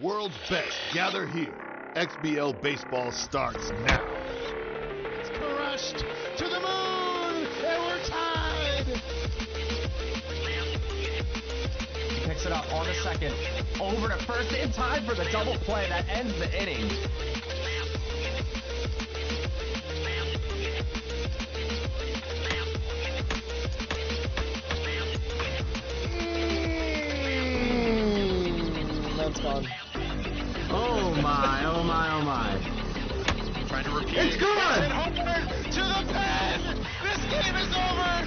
world's best gather here. XBL baseball starts now. It's crushed to the moon, and we're tied. He picks it up on the second, over to first in time for the double play that ends the inning. That's gone. Oh my, oh my, oh my. Trying to repeat. It's good! And Howard to the pen! This game is over!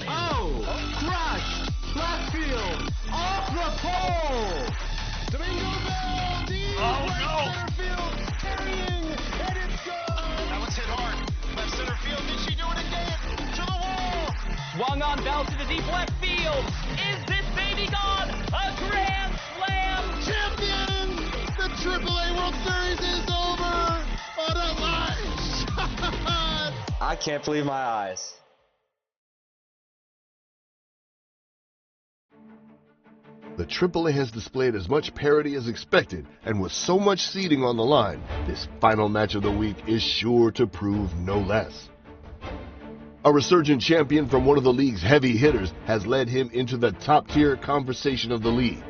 Oh! Crushed! Left field! Off the pole! Domingo Bell! Deep center field! Carrying! And it's gone! That was hit hard. Left center field. Did she do it again? To the wall! Swung on Bell to the deep left field. Is this baby gone? A grand slam! Champions! The AAA World Series is over! What a live shot! I can't believe my eyes. The AAA has displayed as much parity as expected, and with so much seeding on the line, this final match of the week is sure to prove no less. A resurgent champion from one of the league's heavy hitters has led him into the top-tier conversation of the league.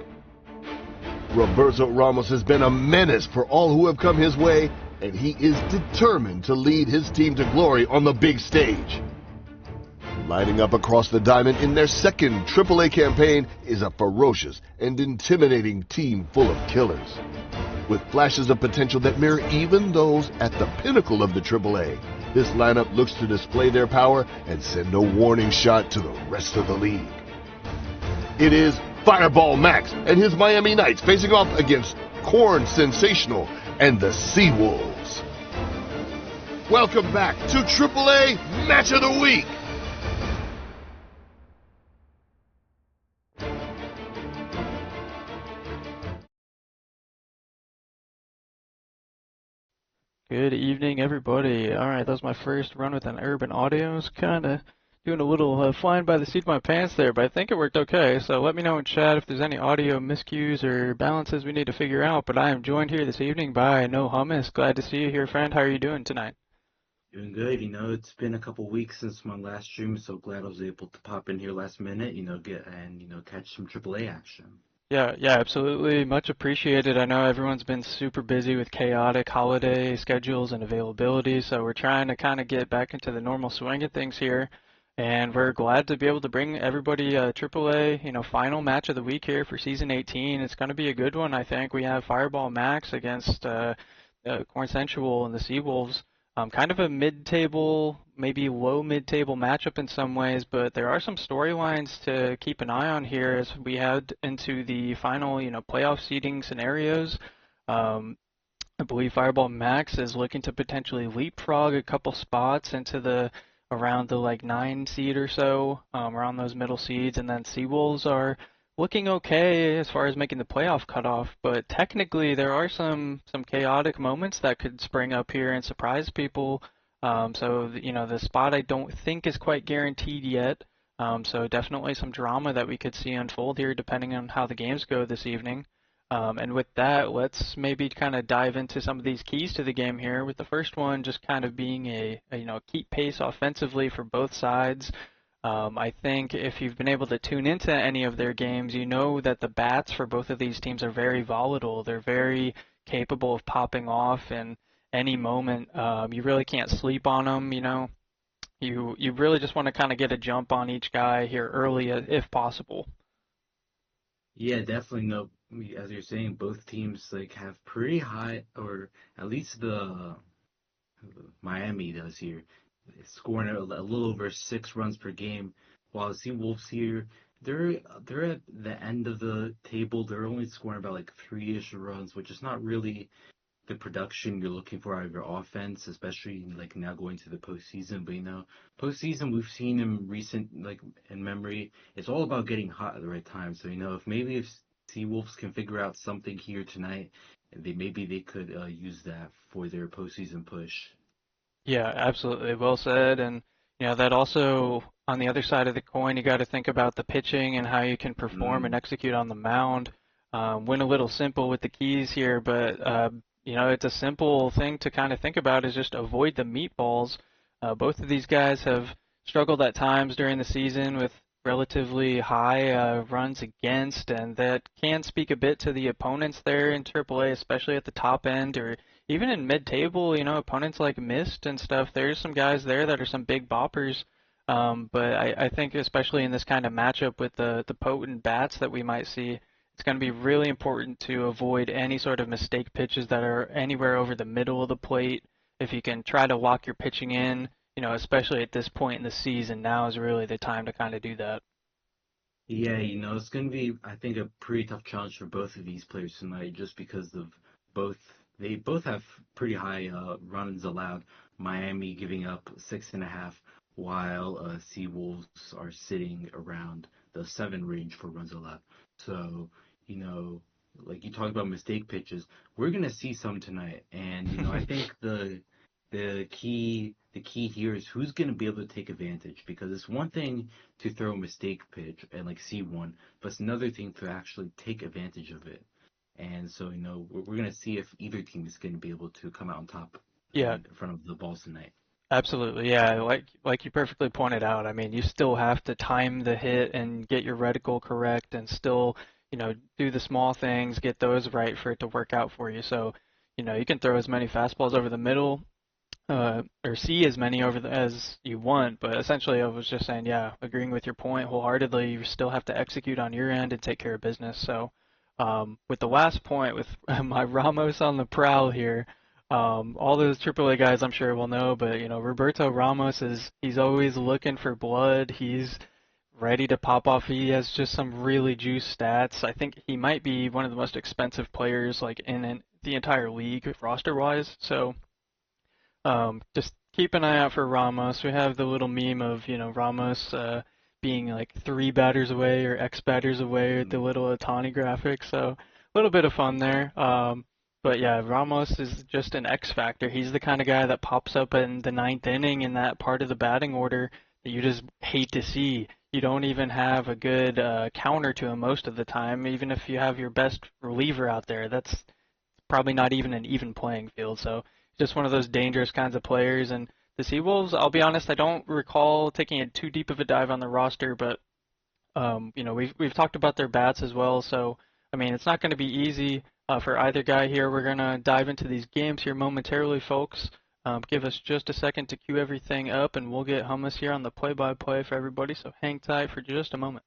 Roberto Ramos has been a menace for all who have come his way, and he is determined to lead his team to glory on the big stage. Lining up across the diamond in their second AAA campaign is a ferocious and intimidating team full of killers. With flashes of potential that mirror even those at the pinnacle of the AAA, this lineup looks to display their power and send a warning shot to the rest of the league. It is Fireball Max and his Miami Knights facing off against CORNSensual and the Seawolves. Welcome back to AAA Match of the Week. Good evening, everybody. Alright, that was my first run with an urban audio. I was kind of doing a little flying by the seat of my pants there, but I think it worked okay. So let me know in chat if there's any audio miscues or balances we need to figure out. But I am joined here this evening by No Hummus. Glad to see you here, friend. How are you doing tonight? Doing good. It's been a couple weeks since my last stream, so glad I was able to pop in here last minute, catch some AAA action. Yeah, absolutely. Much appreciated. I know everyone's been super busy with chaotic holiday schedules and availability, so we're trying to kind of get back into the normal swing of things here. And we're glad to be able to bring everybody a AAA, final match of the week here for Season 18. It's going to be a good one, I think. We have Fireball Max against CORNSensual and the Seawolves. Kind of a mid-table, maybe low mid-table matchup in some ways, but there are some storylines to keep an eye on here as we head into the final, playoff seeding scenarios. I believe Fireball Max is looking to potentially leapfrog a couple spots into around the 9 seed or so, around those middle seeds, and then Seawolves are looking okay as far as making the playoff cutoff, but technically there are some chaotic moments that could spring up here and surprise people. So the spot I don't think is quite guaranteed yet. So definitely some drama that we could see unfold here depending on how the games go this evening. And with that, let's maybe kind of dive into some of these keys to the game here, with the first one just kind of being a keep pace offensively for both sides. I think if you've been able to tune into any of their games, you know that the bats for both of these teams are very volatile. They're very capable of popping off in any moment. You really can't sleep on them, You really just want to kind of get a jump on each guy here early if possible. Yeah, definitely. No, as you're saying, both teams have pretty high, or at least the Miami does here, scoring a little over 6 runs per game, while the Seawolves here, they're at the end of the table. They're only scoring about 3-ish runs, which is not really the production you're looking for out of your offense, especially now going to the postseason. But postseason, we've seen in recent in memory, it's all about getting hot at the right time. So if Seawolves can figure out something here tonight, maybe they could use that for their postseason push. Yeah, absolutely. Well said. And that also, on the other side of the coin, you got to think about the pitching and how you can perform and execute on the mound. Went a little simple with the keys here, but it's a simple thing to kind of think about is just avoid the meatballs. Both of these guys have struggled at times during the season with relatively high runs against, and that can speak a bit to the opponents there in AAA, especially at the top end or even in mid-table. Opponents like Mist and stuff. There's some guys there that are some big boppers. But I think especially in this kind of matchup with the potent bats that we might see, it's going to be really important to avoid any sort of mistake pitches that are anywhere over the middle of the plate. If you can try to lock your pitching in, especially at this point in the season, now is really the time to kind of do that. Yeah, it's going to be, I think, a pretty tough challenge for both of these players tonight, just because of they both have pretty high runs allowed. Miami giving up 6.5, while Seawolves are sitting around the 7 range for runs allowed. So, like you talked about mistake pitches, we're going to see some tonight. And, I think the key here is who's going to be able to take advantage, because it's one thing to throw a mistake pitch and like see one, but it's another thing to actually take advantage of it. And so, we're going to see if either team is going to be able to come out on top in front of the balls tonight. Absolutely, yeah. Like you perfectly pointed out, I mean, you still have to time the hit and get your reticle correct and still, do the small things, get those right for it to work out for you. So, you can throw as many fastballs over the middle or see as many as you want, but essentially I was just saying, yeah, agreeing with your point wholeheartedly, you still have to execute on your end and take care of business. So with the last point, with my Ramos on the prowl here, all those AAA guys I'm sure will know, but Roberto Ramos he's always looking for blood. He's ready to pop off. He has just some really juice stats. I think he might be one of the most expensive players like in the entire league roster-wise. So just keep an eye out for Ramos. We have the little meme of Ramos being like 3 batters away or X batters away with the little Otani graphic. So a little bit of fun there. But yeah, Ramos is just an X factor. He's the kind of guy that pops up in the 9th inning in that part of the batting order that you just hate to see. You don't even have a good counter to him most of the time. Even if you have your best reliever out there, that's probably not even an even playing field. So just one of those dangerous kinds of players. And the Seawolves, I'll be honest, I don't recall taking it too deep of a dive on the roster, but we've talked about their bats as well. So I mean, it's not going to be easy for either guy here. We're going to dive into these games here momentarily, folks. Give us just a second to queue everything up, and we'll get Hummus here on the play-by-play for everybody. So hang tight for just a moment.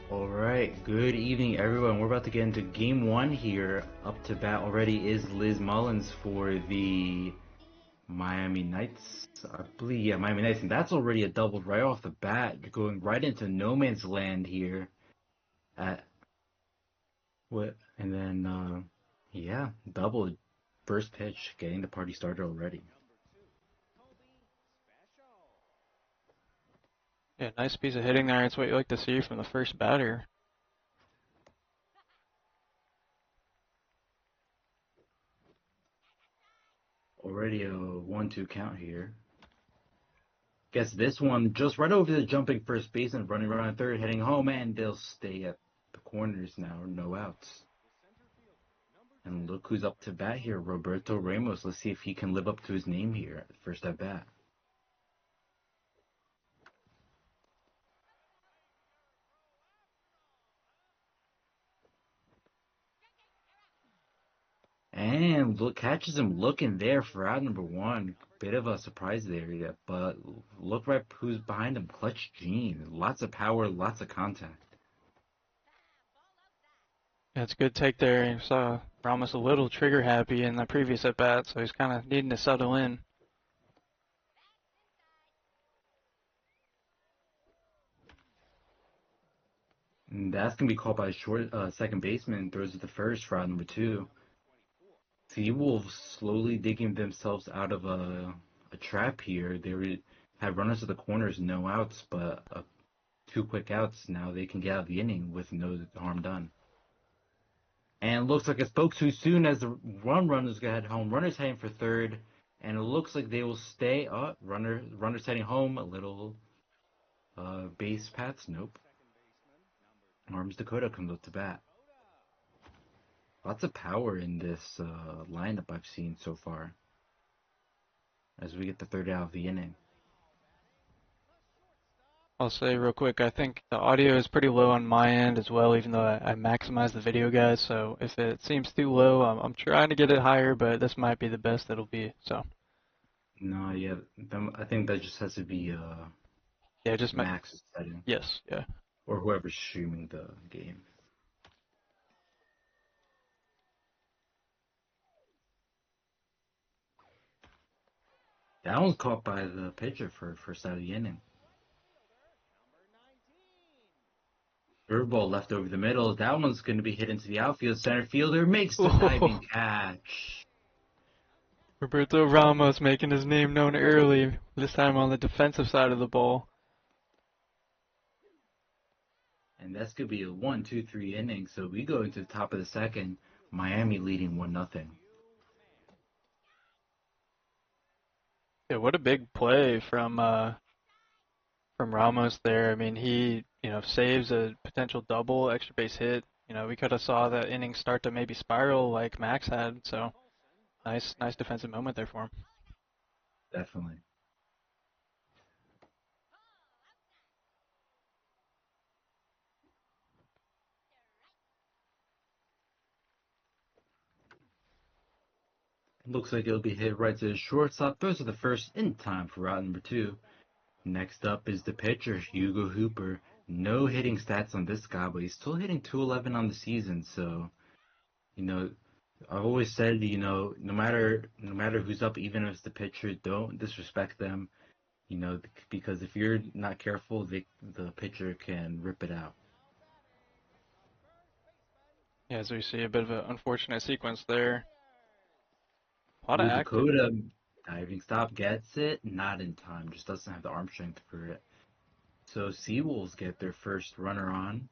Alright, good evening everyone. We're about to get into game 1 here. Up to bat already is Liz Mullins for the Miami Knights, I believe, yeah, Miami Knights, and that's already a double right off the bat. You're going right into no man's land here. At what? And then, yeah, double first pitch, getting the party started already. Yeah, nice piece of hitting there. It's what you like to see from the first batter. Already a 1-2 count here. Guess this one just right over the jumping first baseman, running around third, heading home, and they'll stay at the corners now, no outs. And look who's up to bat here, Roberto Ramos. Let's see if he can live up to his name here at first at bat. And look, catches him looking there for out number one. Bit of a surprise there, yeah, but look right who's behind him. Clutch Gene. Lots of power, lots of contact. Yeah, it's a good take there. You saw Ramos a little trigger happy in the previous at bat, so he's kind of needing to settle in. And that's going to be called by a short second baseman. Throws to the first for out number two. Seawolves slowly digging themselves out of a trap here. They had runners at the corners, no outs, but 2 quick outs. Now they can get out of the inning with no harm done. And it looks like it spoke too soon as the runners go head home. Runners heading for third, and it looks like they will stay. Runners heading home. A little base paths. Nope. Arms Dakota comes up to bat. Lots of power in this lineup I've seen so far. As we get the third out of the inning. I'll say real quick, I think the audio is pretty low on my end as well, even though I maximized the video, guys. So if it seems too low, I'm trying to get it higher, but this might be the best it'll be. So. No, yeah, I think that just has to be Yeah, just Max setting. Yes, yeah. Or whoever's streaming the game. That one's caught by the pitcher for first out of the inning. Curveball left over the middle. That one's going to be hit into the outfield. Center fielder makes the diving catch. Roberto Ramos making his name known early, this time on the defensive side of the ball. And that's going to be a 1-2-3 inning. So we go into the top of the second. Miami leading 1-0. Yeah, what a big play from Ramos there. I mean, he, saves a potential double, extra base hit. We could have saw that inning start to maybe spiral like Max had. So nice defensive moment there for him. Definitely. Looks like it'll be hit right to the shortstop. Throws to the first in time for route number 2. Next up is the pitcher, Hugo Hooper. No hitting stats on this guy, but he's still hitting .211 on the season. So, I've always said, no matter who's up, even if it's the pitcher, don't disrespect them. Because if you're not careful, the pitcher can rip it out. Yeah, as we see a bit of an unfortunate sequence there. A lot of Dakota diving stop, gets it, not in time, just doesn't have the arm strength for it. So Seawolves get their first runner on,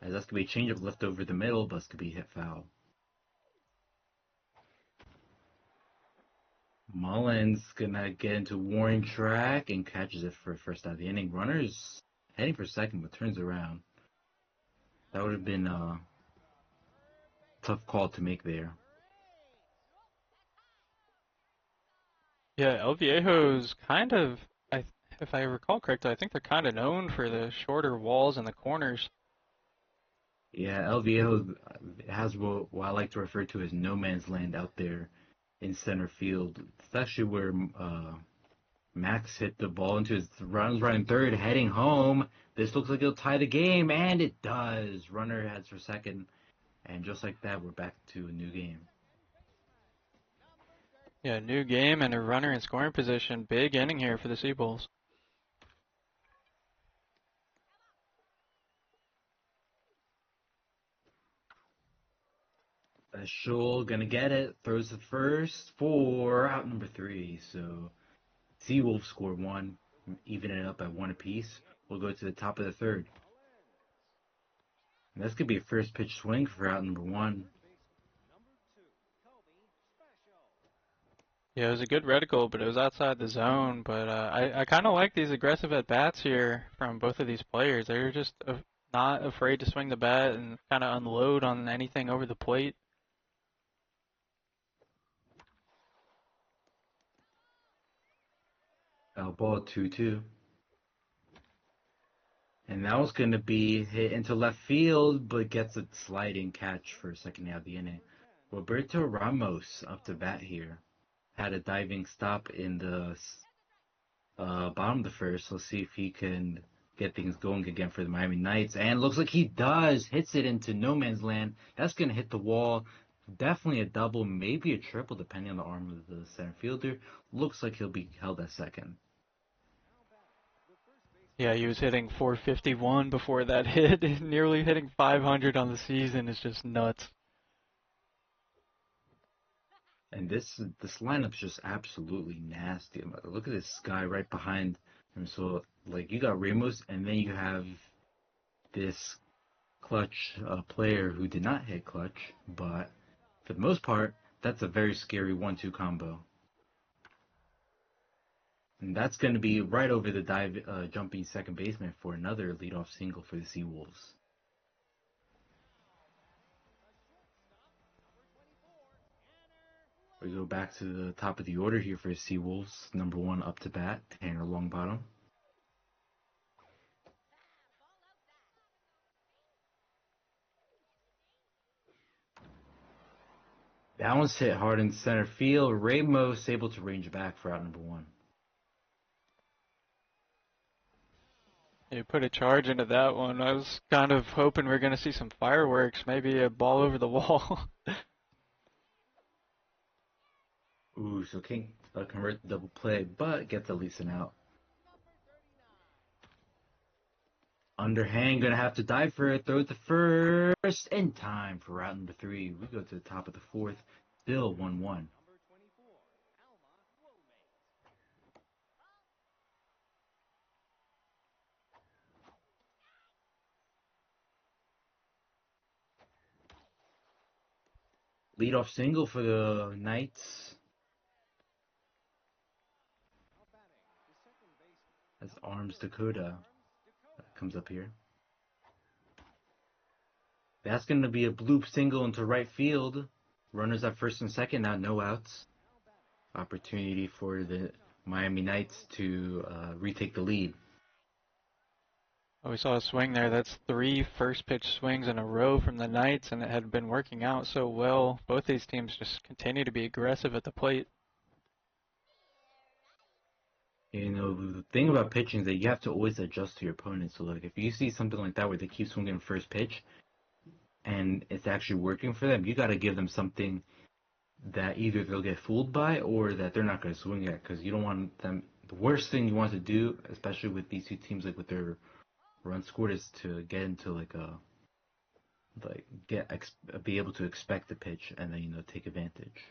as that's going to be a changeup left over the middle, but it's going to be hit foul. Mullins going to get into warning track and catches it for first out of the inning. Runners heading for second, but turns around. That would have been a tough call to make there. Yeah, El Viejo's kind of, if I recall correctly, I think they're kind of known for the shorter walls in the corners. Yeah, El Viejo has what I like to refer to as no man's land out there in center field. It's actually where Max hit the ball into his runs running third, heading home. This looks like it'll tie the game, and it does. Runner heads for second, and just like that, we're back to a new game. Yeah, new game and a runner in scoring position. Big inning here for the Seabulls. Special, gonna get it. Throws the first for out number 3. So Seawolves score 1, even it up at 1 apiece. We'll go to the top of the 3rd. And that's gonna be a first pitch swing for out number 1. Yeah, it was a good reticle, but it was outside the zone. But I kind of like these aggressive at-bats here from both of these players. They're just not afraid to swing the bat and kind of unload on anything over the plate. Foul ball 2-2. And that was going to be hit into left field, but gets a sliding catch for second out of the inning. Roberto Ramos up to bat here. Had a diving stop in the bottom of the 1st. Let's see if he can get things going again for the Miami Knights. And looks like he does. Hits it into no man's land. That's going to hit the wall. Definitely a double, maybe a triple, depending on the arm of the center fielder. Looks like he'll be held at second. Yeah, he was hitting 451 before that hit. Nearly hitting 500 on the season is just nuts. And this lineup's just absolutely nasty. Look at this guy right behind him. So, like, you got Ramos, and then you have this clutch player who did not hit clutch, but for the most part, that's a very scary 1-2 combo. And that's going to be right over the jumping second baseman for another leadoff single for the Seawolves. We go back to the top of the order here for the Seawolves. Number 1 up to bat, Tanner Longbottom. That one's hit hard in center field. Ramos able to range back for out number 1. You put a charge into that one. I was kind of hoping we are going to see some fireworks, maybe a ball over the wall. Ooh, so can't convert the double play, but gets at least an out. Underhand, gonna have to dive for it. Throw it to first in time for route number 3. We go to the top of the 4th. Still 1-1. Leadoff single for the Knights. That's Arms Dakota. That comes up here. That's going to be a bloop single into right field. Runners at first and second, now no outs. Opportunity for the Miami Knights to retake the lead. We saw a swing there. That's 3 first pitch swings in a row from the Knights, and it had been working out so well. Both these teams just continue to be aggressive at the plate. You know, the thing about pitching is that you have to always adjust to your opponent. So, like, if you see something like that where they keep swinging first pitch and it's actually working for them, you got to give them something that either they'll get fooled by or that they're not going to swing at, because you don't want them. The worst thing you want to do, especially with these two teams, like with their run scored, is to get into be able to expect the pitch and then, you know, take advantage.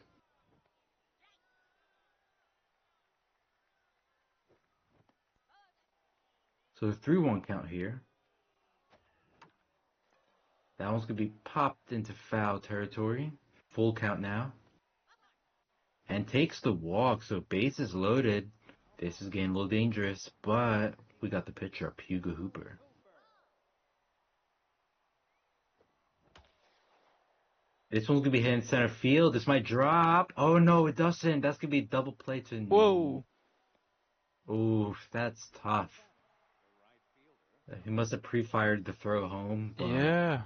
So the 3-1 count here. That one's going to be popped into foul territory. Full count now. And takes the walk, so bases loaded. This is getting a little dangerous, but we got the pitcher up, Hugo Hooper. This one's going to be hit in center field. This might drop. Oh, no, it doesn't. That's going to be a double play to... Whoa! Ooh, that's tough. He must have pre-fired the throw home. But... Yeah.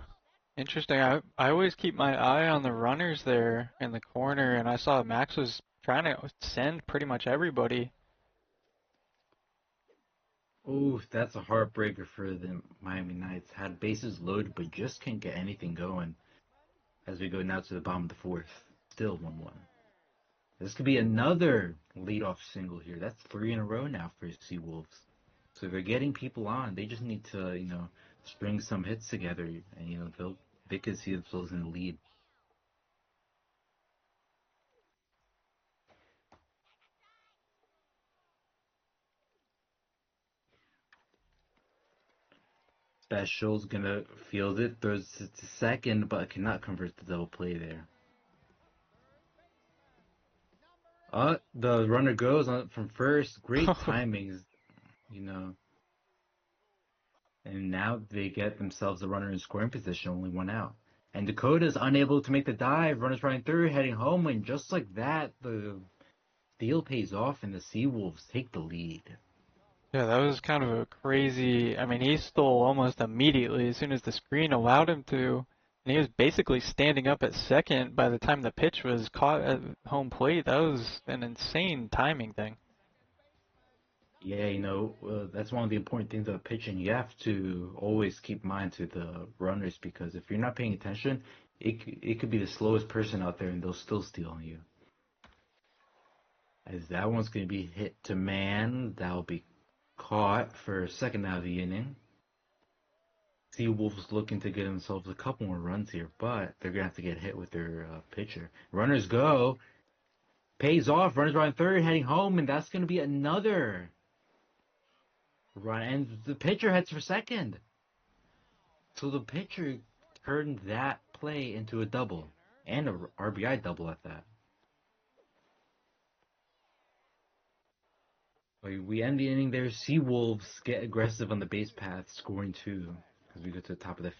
Interesting. I always keep my eye on the runners there in the corner, and I saw Max was trying to send pretty much everybody. Ooh, that's a heartbreaker for the Miami Knights. Had bases loaded, but just can't get anything going. As we go now to the bottom of the 4th. Still 1-1. This could be another leadoff single here. That's 3 in a row now for Seawolves. So if they're getting people on, they just need to, string some hits together, and they could see themselves in the lead. Special's gonna field it, throws it to second, but cannot convert the double play there. The runner goes on from first. Great timings, And now they get themselves a runner in scoring position, only 1 out. And Dakota's unable to make the dive. Runners running through, heading home, and just like that, the steal pays off, and the Seawolves take the lead. Yeah, that was kind of a crazy. I mean, he stole almost immediately as soon as the screen allowed him to. And he was basically standing up at second by the time the pitch was caught at home plate. That was an insane timing thing. Yeah, that's one of the important things about pitching. You have to always keep mind to the runners, because if you're not paying attention, it could be the slowest person out there and they'll still steal on you. As that one's going to be hit to man, that'll be caught for second out of the inning. Seawolves looking to get themselves a couple more runs here, but they're going to have to get hit with their pitcher. Runners go. Pays off. Runners running third, heading home, and that's going to be another run. And the pitcher heads for second. So the pitcher turned that play into a double, and a RBI double at that. We end the inning there. Seawolves get aggressive on the base path, scoring 2 as we go to the top of the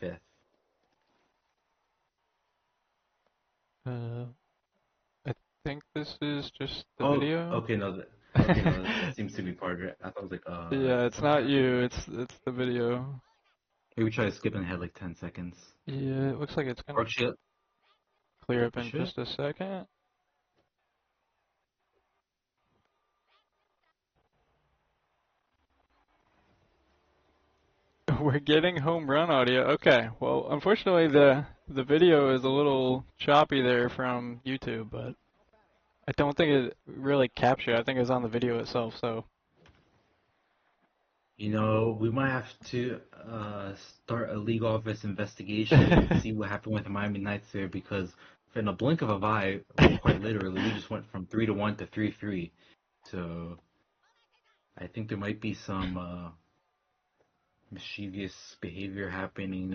5th. I think this is just the video. Okay, no, that seems to be part of it. I thought it was like, Yeah, it's not you. It's the video. Maybe try skipping ahead like 10 seconds. Yeah, it looks like it's gonna clear up in just a second. We're getting home run audio. Okay, well, unfortunately the video is a little choppy there from YouTube, but I don't think it really captured. I think it's on the video itself, so. We might have to start a league office investigation and see what happened with the Miami Knights there, because in a blink of an eye, quite literally, we just went from 3-1 to 3-3. So I think there might be some mischievous behavior happening,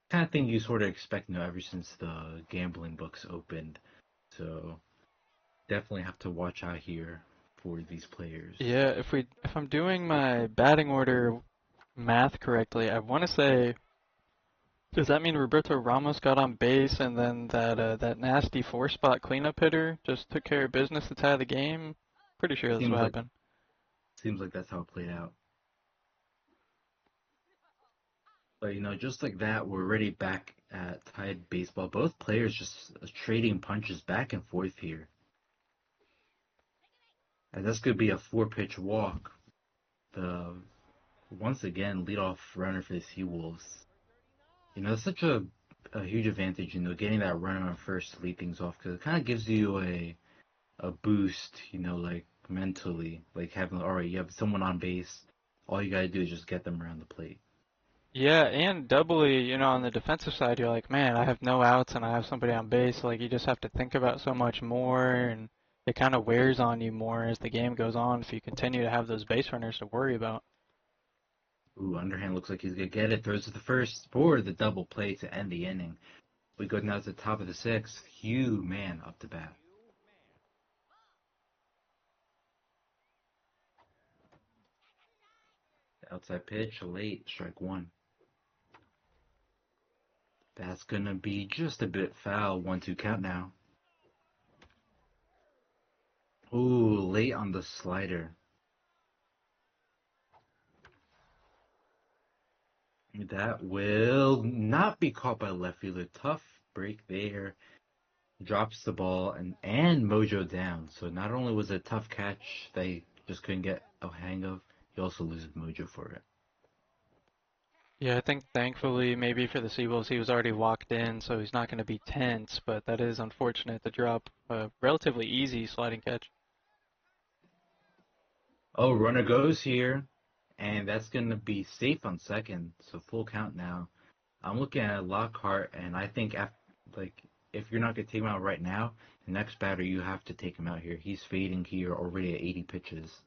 kind of thing you sort of expect, ever since the gambling books opened. So definitely have to watch out here for these players. Yeah, if I'm doing my batting order math correctly, I want to say, does that mean Roberto Ramos got on base and then that nasty 4-spot cleanup hitter just took care of business to tie the game? Pretty sure that's what happened. Seems like that's how it played out. But, just like that, we're already back at tied baseball. Both players just trading punches back and forth here. And this could be a 4-pitch walk. Once again, leadoff runner for the Seawolves. It's such a huge advantage, getting that runner on first to lead things off, because it kind of gives you a boost, like mentally, like having, all right, you have someone on base. All you got to do is just get them around the plate. Yeah, and doubly, on the defensive side, you're like, man, I have no outs and I have somebody on base. Like, you just have to think about so much more, and it kind of wears on you more as the game goes on if you continue to have those base runners to worry about. Ooh, underhand looks like he's going to get it. Throws to the first for the double play to end the inning. We go now to the top of the 6th. Hugh man up to bat. The outside pitch, late, strike 1. That's going to be just a bit foul. 1-2 count now. Ooh, late on the slider. That will not be caught by left fielder. Tough break there. Drops the ball and Mojo down. So not only was it a tough catch they just couldn't get a hang of, he also loses Mojo for it. Yeah, I think thankfully maybe for the Seawolves he was already walked in, so he's not going to be tense, but that is unfortunate to drop a relatively easy sliding catch. Oh, runner goes here, and that's gonna be safe on second, so full count now. I'm looking at Lockhart, and I think if you're not gonna take him out right now, the next batter you have to take him out here. He's fading here already at 80 pitches.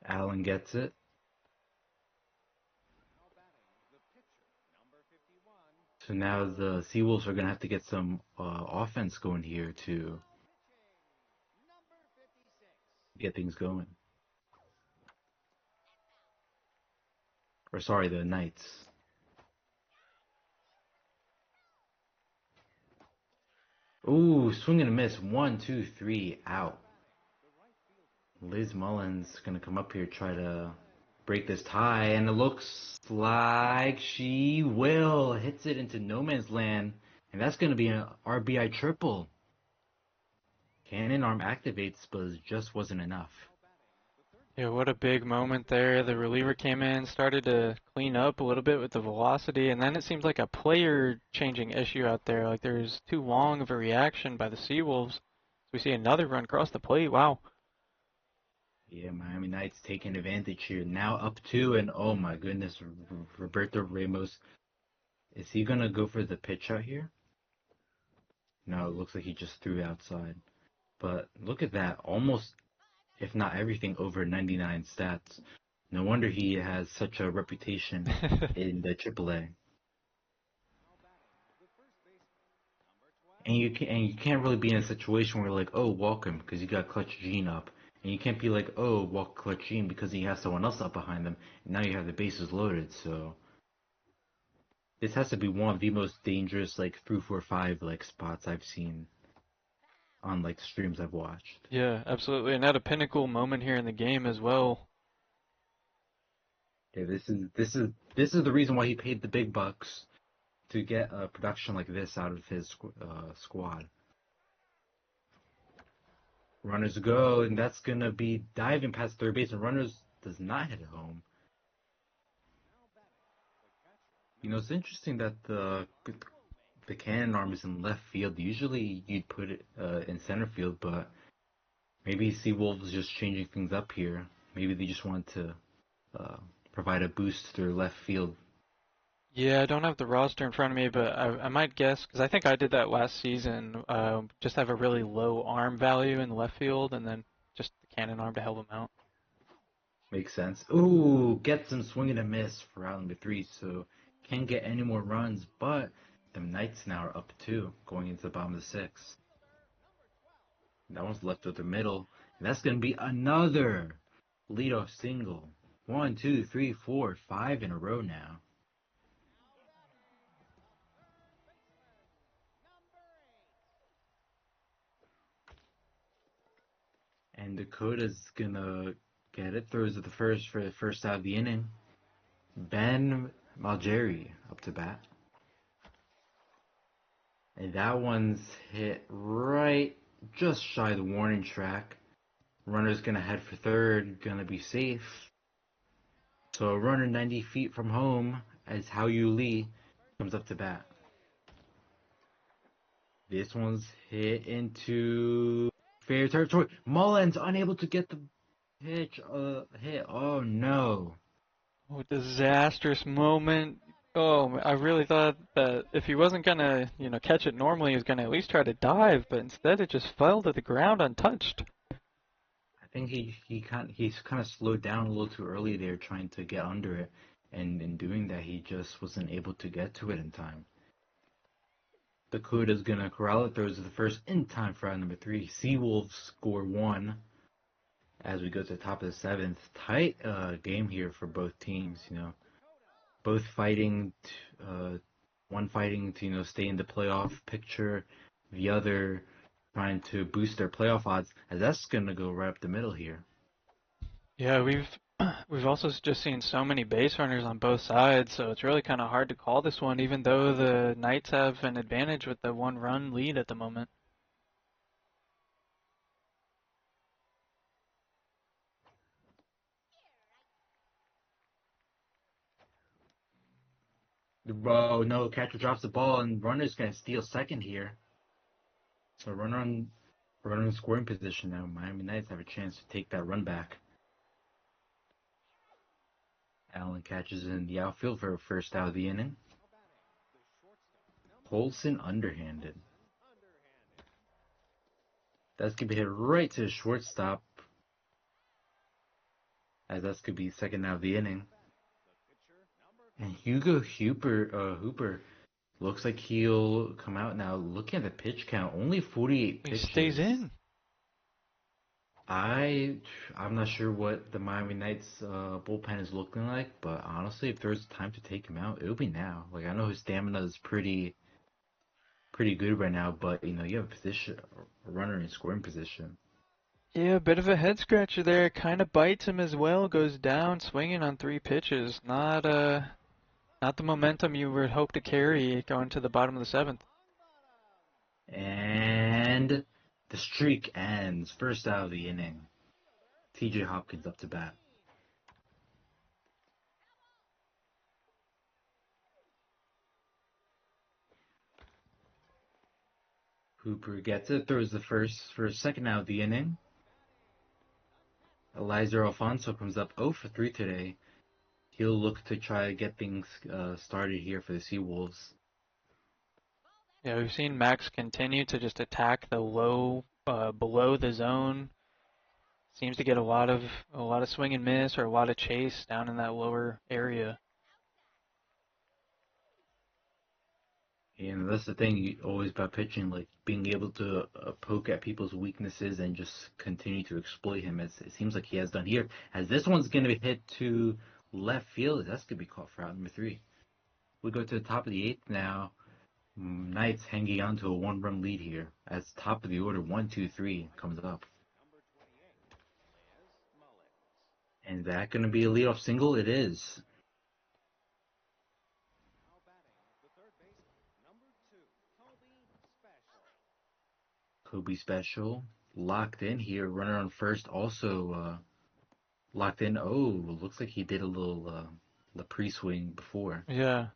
Allen gets it. So now the Seawolves are gonna have to get some offense going here to get things going. Or sorry, the Knights. Ooh, swing and a miss. 1, 2, 3, out. Liz Mullins gonna come up here, try to break this tie, and it looks like she will. Hits it into no man's land, and that's gonna be an RBI triple. Cannon arm activates, but it just wasn't enough. Yeah, what a big moment there. The reliever came in, started to clean up a little bit with the velocity, and then it seems like a player changing issue out there. Like there's too long of a reaction by the Seawolves. So we see another run across the plate. Wow. Yeah, Miami Knights taking advantage here. Now up 2, and oh my goodness, Roberto Ramos. Is he gonna go for the pitch out here? No, it looks like he just threw outside. But look at that, almost, if not everything, over 99 stats. No wonder he has such a reputation in the AAA. And you can't really be in a situation where like, oh, walk him because you got Clutch Gene up. And you can't be like, oh, walk Clutch Gene because he has someone else up behind them. And now you have the bases loaded, so this has to be one of the most dangerous like 3, 4, 5 like spots I've seen on like streams I've watched. Yeah, absolutely. And at a pinnacle moment here in the game as well. Yeah, this is the reason why he paid the big bucks to get a production like this out of his squad. Runners go, and that's gonna be diving past third base, and runners does not hit home. You know, it's interesting that the cannon arm is in left field. Usually you'd put it in center field, but maybe Seawolves is just changing things up here. Maybe they just want to provide a boost to their left field. Yeah, I don't have the roster in front of me, but I might guess, because I think I did that last season, just have a really low arm value in the left field, and then just the cannon arm to help them out. Makes sense. Ooh, gets him swinging a miss for out number 3, so can't get any more runs, but the Knights now are up 2, going into the bottom of the 6th. That one's left with the middle, and that's going to be another leadoff single. 1, 2, 3, 4, 5 in a row now. And Dakota's gonna get it. Throws it for the first out of the inning. Ben Malgeri up to bat. And that one's hit right just shy of the warning track. Runner's gonna head for third, gonna be safe. So a runner 90 feet from home, as Hao Yu Lee comes up to bat. This one's hit into fair territory. Mullins unable to get the pitch hit. Oh no. Oh, disastrous moment. Oh, I really thought that if he wasn't gonna, catch it normally, he was gonna at least try to dive, but instead it just fell to the ground untouched. I think he's kind of slowed down a little too early there trying to get under it, and in doing that he just wasn't able to get to it in time. Dakota's gonna corral it, throws to the first in time for out number 3. Seawolves score 1 as we go to the top of the 7th. Tight game here for both teams, both fighting, one fighting to stay in the playoff picture, the other trying to boost their playoff odds, as that's gonna go right up the middle here. Yeah, we've also just seen so many base runners on both sides, so it's really kind of hard to call this one, even though the Knights have an advantage with the 1-run lead at the moment. Oh no, catcher drops the ball and runner's gonna steal second here. So runner in scoring position now. Miami Knights have a chance to take that run back. Allen catches in the outfield for a first out of the inning. Colson underhanded. That's gonna be hit right to the shortstop. As that's gonna be second out of the inning. And Hugo Hooper looks like he'll come out now. Looking at the pitch count, only 48 He pitches. stays in. I'm not sure what the Miami Knights bullpen is looking like, but honestly, if there's time to take him out, it'll be now. Like, I know his stamina is pretty good right now, but you have a runner in scoring position. Yeah, a bit of a head scratcher there. Kind of bites him as well. Goes down, swinging on 3 pitches. Not the momentum you would hope to carry going to the bottom of the 7th. And the streak ends. First out of the inning. TJ Hopkins up to bat. Hooper gets it, throws the first for a second out of the inning. Elizer Alfonso comes up 0 for 3 today. He'll look to try to get things started here for the Seawolves. Yeah, we've seen Max continue to just attack the low, below the zone. Seems to get a lot of swing and miss or a lot of chase down in that lower area. And that's the thing always about pitching, like being able to poke at people's weaknesses and just continue to exploit him, as it seems like he has done here. As this one's going to be hit to left field, that's going to be caught for out number 3. We go to the top of the 8th now. Knights hanging on to a 1-run lead here. As top of the order, 1, 2, 3 comes up. And that going to be a leadoff single? It is. Kobe Special locked in here. Runner on first also locked in. Oh, looks like he did a little pre-swing before. Yeah.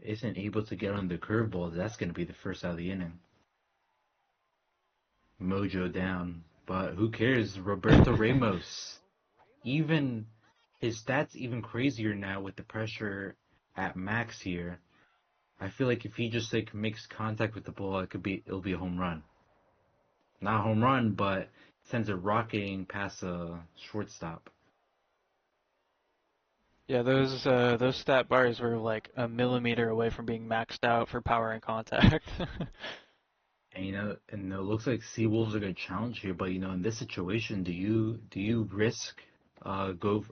Isn't able to get on the curveball. That's going to be the first out of the inning. Mojo down. But who cares? Roberto Ramos. Even his stats even crazier now with the pressure at max here. I feel like if he just makes contact with the ball, it'll be a home run. Not a home run, but sends it rocketing past a shortstop. Yeah, those stat bars were like a millimeter away from being maxed out for power and contact. And it looks like Seawolves are going to challenge here, but in this situation, do you risk go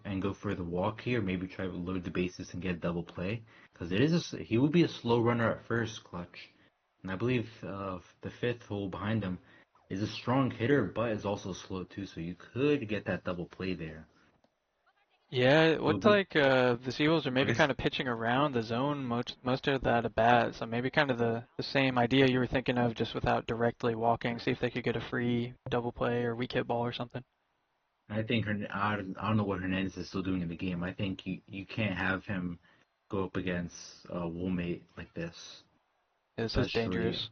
for the walk here? Maybe try to load the bases and get a double play, because he will be a slow runner at first, Clutch, and I believe the 5th hole behind him is a strong hitter, but is also slow too, so you could get that double play there. Yeah, it looked like the Seawolves are maybe Chris? kind of pitching around the zone most of that at bat, so maybe kind of the same idea you were thinking of, just without directly walking, see if they could get a free double play or weak hit ball or something. I think I don't know what Hernandez is still doing in the game. I think you can't have him go up against a Woolmate like this. This is dangerous.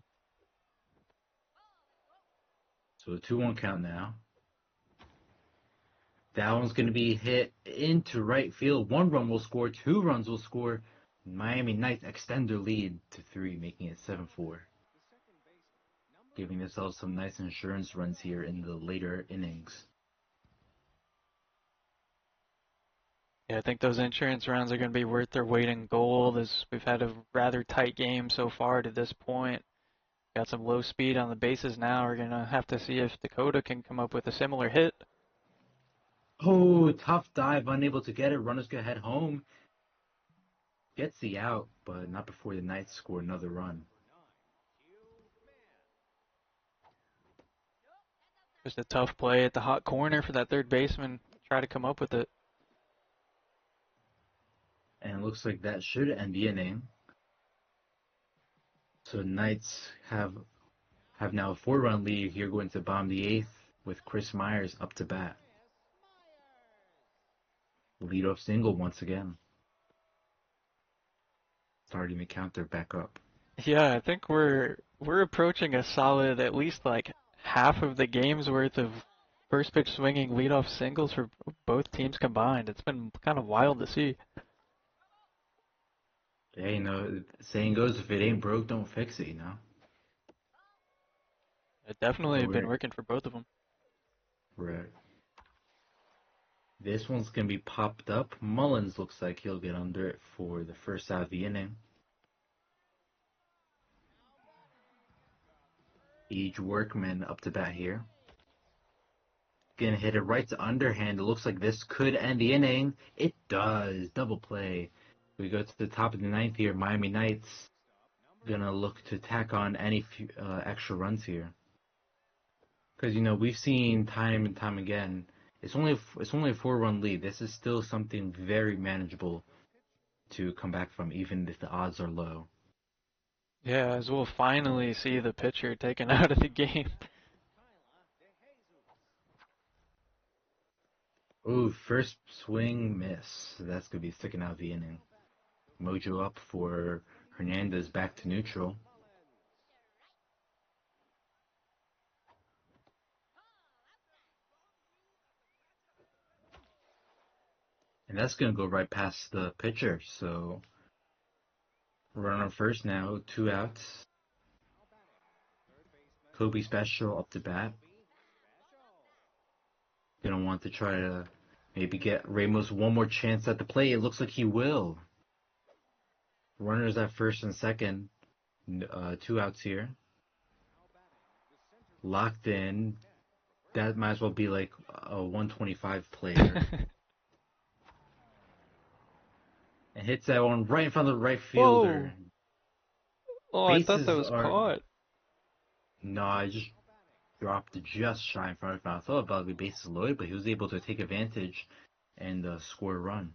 So a 2-1 count now. That one's going to be hit into right field. 1 run will score. 2 runs will score. Miami Knights extend their lead to 3, making it 7-4. Giving themselves some nice insurance runs here in the later innings. Yeah, I think those insurance rounds are going to be worth their weight in gold, as we've had a rather tight game so far to this point. Got some low speed on the bases now. We're going to have to see if Dakota can come up with a similar hit. Oh, tough dive, unable to get it. Runners going to head home. Gets the out, but not before the Knights score another run. Just a tough play at the hot corner for that third baseman. Try to come up with it. And it looks like that should end the inning. So Knights have now a 4-run lead here going to bottom the 8th with Chris Myers up to bat. Leadoff single once again. Starting the counter back up. Yeah, I think we're approaching a solid at least like half of the game's worth of first pitch swinging leadoff singles for both teams combined. It's been kind of wild to see. Yeah, saying goes, if it ain't broke, don't fix it, It definitely been Right. working for both of them. Right. This one's going to be popped up. Mullins looks like he'll get under it for the first out of the inning. Each Workman up to bat here. Gonna hit it right to underhand. It looks like this could end the inning. It does. Double play. We go to the top of the ninth here. Miami Knights gonna look to tack on any extra runs here. Because we've seen time and time again. It's only a 4-run lead. This is still something very manageable to come back from, even if the odds are low. Yeah, as we'll finally see the pitcher taken out of the game. Ooh, first swing miss. That's gonna be sticking out of the inning. Mojo up for Hernandez back to neutral. And that's going to go right past the pitcher. So, runner first now, 2 outs. Kobe Special up to bat. Going to want to try to maybe get Ramos one more chance at the plate. It looks like he will. Runners at first and second. 2 outs here. Locked in. That might as well be like a 125 player. And hits that one right in front of the right fielder. Whoa! Oh, I thought that was caught. No, I just dropped just shy in front of him. I thought about the bases loaded, but he was able to take advantage and score a run.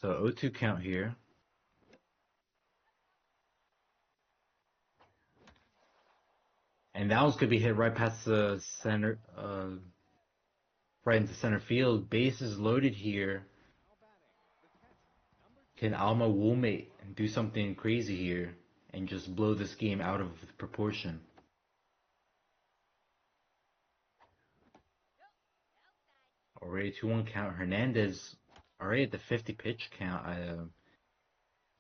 So 0-2 count here. And that one's going to be hit right past the center, right into center field. Bases loaded here. Can Alma Woolmate do something crazy here and just blow this game out of proportion? Already 2-1 count. Hernandez already at the 50 pitch count. I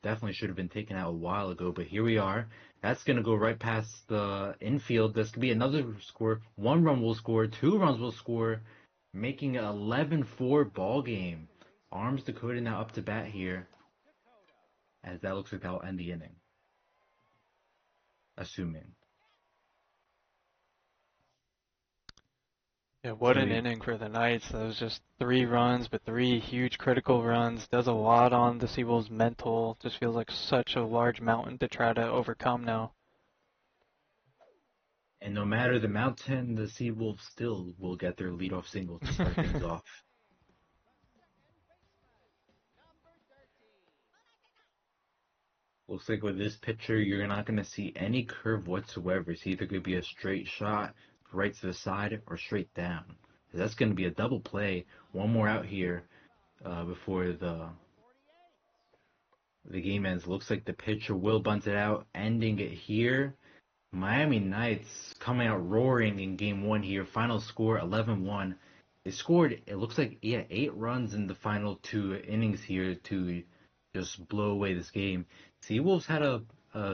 definitely should have been taken out a while ago, but here we are. That's going to go right past the infield. This could be another score. 1 run will score. 2 runs will score, making an 11-4 ball game. Arms Dakota now up to bat here, as that looks like that will end the inning. Assuming. Yeah, what an inning for the Knights. That was just 3 runs, but 3 huge critical runs. Does a lot on the Seawolves' mental. Just feels like such a large mountain to try to overcome now. And no matter the mountain, the Seawolves still will get their leadoff single to start things off. Looks like with this pitcher, you're not going to see any curve whatsoever. It's either going to be a straight shot right to the side or straight down. That's going to be a double play. 1 more out here before the game ends. Looks like the pitcher will bunt it out, ending it here. Miami Knights coming out roaring in game 1 here. Final score 11-1. They scored, it looks like, 8 runs in the final 2 innings here to just blow away this game. Seawolves had a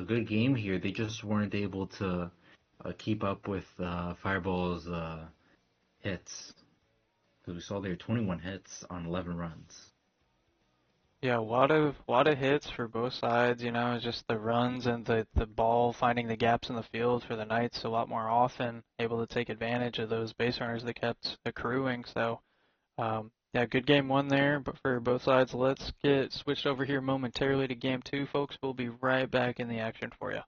good game here. They just weren't able to keep up with Fireball's hits. Because we saw there 21 hits on 11 runs. Yeah, a lot of hits for both sides, just the runs and the ball finding the gaps in the field for the Knights a lot more often, able to take advantage of those base runners that kept accruing. So, yeah, good game 1 there, but for both sides, let's get switched over here momentarily to game 2, folks. We'll be right back in the action for you.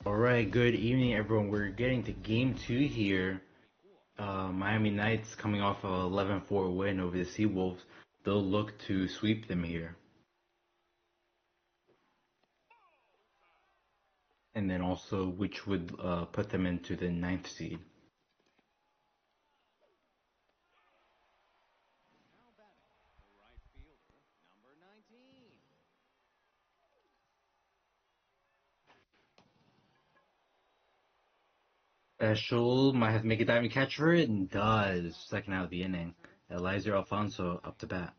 Alright, good evening everyone. We're getting to game 2 here. Miami Knights coming off of an 11-4 win over the Seawolves. They'll look to sweep them here. And then also, which would put them into the 9th seed. Special might have to make a diving catch for it, and does. Second out of the inning. Elizer Alfonso up to bat.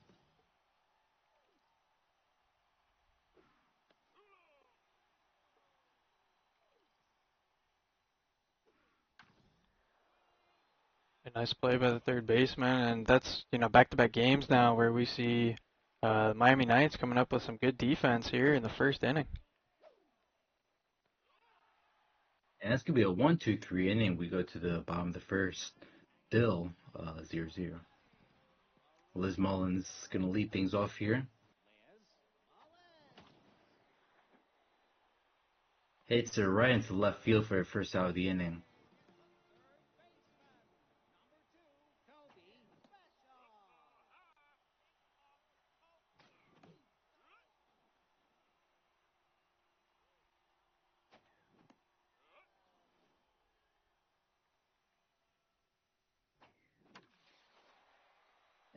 A nice play by the third baseman, and that's, back-to-back games now where we see Miami Knights coming up with some good defense here in the first inning. And that's going to be a 1-2-3 inning. We go to the bottom of the first. Still 0-0. Liz Mullins going to lead things off here. Hits it right into left field for the first out of the inning.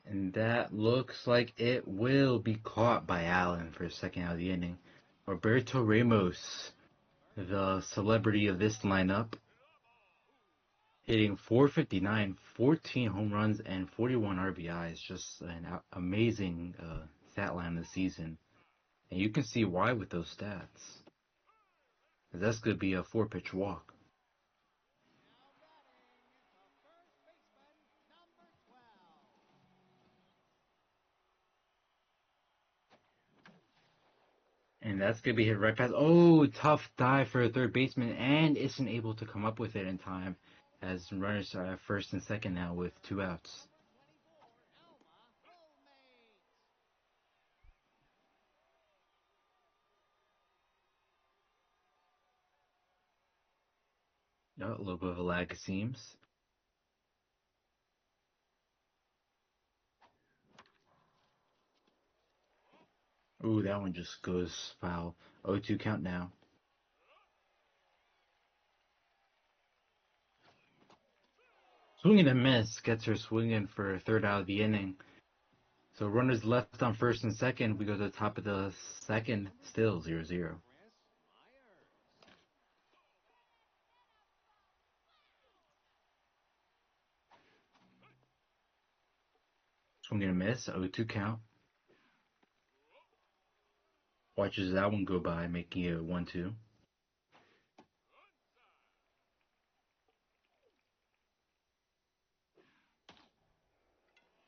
And that looks like it will be caught by Allen for the second out of the inning. Roberto Ramos, the celebrity of this lineup, hitting .459, 14 home runs, and 41 RBIs. Just an amazing stat line of the season. And you can see why with those stats. That's going to be a 4-pitch walk. And that's going to be hit right past. Oh, tough dive for a third baseman, and isn't able to come up with it in time, as runners are at first and second now with 2 outs. A little bit of a lag, it seems. Ooh, that one just goes foul. 0-2 count now. Swinging and miss gets her swinging for a third out of the inning. So runners left on first and second. We go to the top of the second, still 0-0. Swinging and miss, 0-2 count. Watches that one go by, making it 1-2.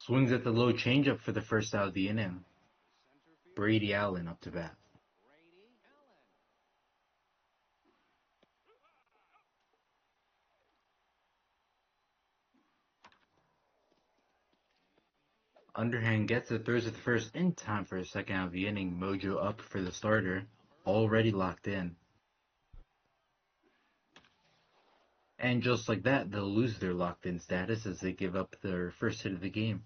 Swings at the low changeup for the first out of the inning. Brady Allen up to bat. Underhand gets it, throws it the first in time for a second out of the inning. Mojo up for the starter, already locked in. And just like that, they'll lose their locked in status as they give up their first hit of the game.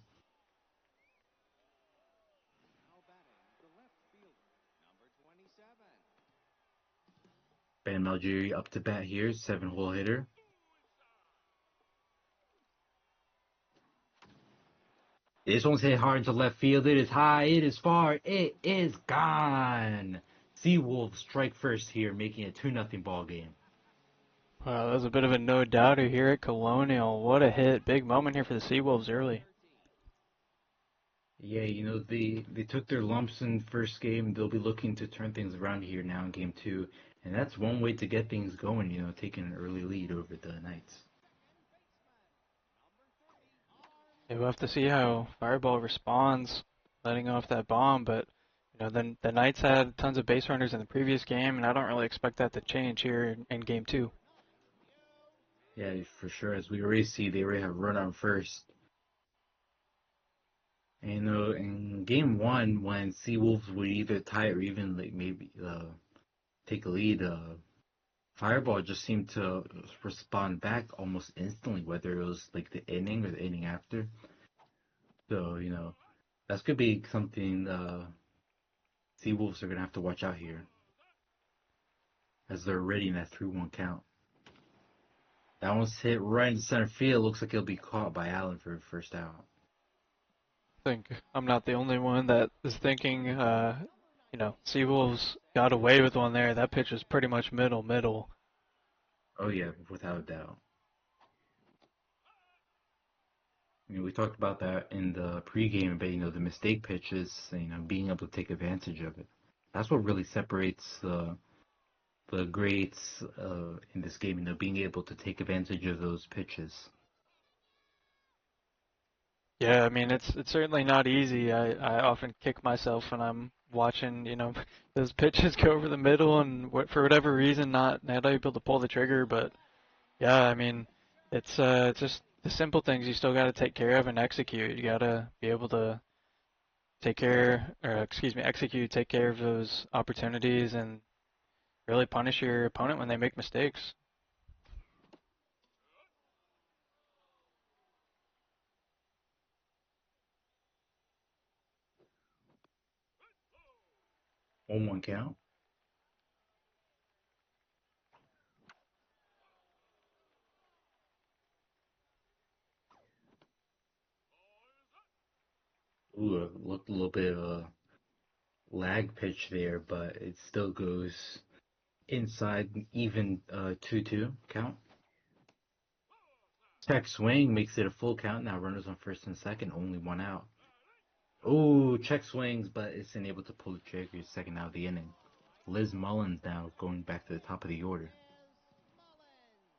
Ben Malgeri up to bat here, 7-hole hitter. This one's hit hard into left field. It is high, it is far, it is gone. Seawolves strike first here, making it 2-0 ball game. Wow, that was a bit of a no-doubter here at Colonial. What a hit. Big moment here for the Seawolves early. Yeah, they took their lumps in first game. They'll be looking to turn things around here now in game 2. And that's one way to get things going, taking an early lead over the Knights. Yeah, we'll have to see how Fireball responds letting off that bomb, but then the Knights had tons of base runners in the previous game, and I don't really expect that to change here in game 2. Yeah, for sure. As we already see, they already have run on first. And in game 1, when Seawolves would either tie or even maybe take a lead, Fireball just seemed to respond back almost instantly, whether it was like the inning or the inning after. So, that's gonna be something Seawolves are gonna have to watch out here, as they're already in that 3-1 count. That one's hit right into center field. Looks like it'll be caught by Allen for first out. I think I'm not the only one that is thinking, Seawolves got away with one there. That pitch was pretty much middle. Oh yeah, without a doubt. We talked about that in the pregame, but the mistake pitches, being able to take advantage of it. That's what really separates the greats in this game, being able to take advantage of those pitches. Yeah, I mean it's certainly not easy. I often kick myself when I'm watching, those pitches go over the middle and for whatever reason not able to pull the trigger. But yeah, I mean it's just the simple things you still got to take care of and execute. You got to be able to execute, take care of those opportunities, and really punish your opponent when they make mistakes. On 1 count. Ooh, looked a little bit of a lag pitch there, but it still goes inside even 2-2 count. Check swing makes it a full count. Now runners on first and second, only 1 out. Oh, check swings, but it's unable to pull the trigger. Second out of the inning. Liz Mullins now going back to the top of the order.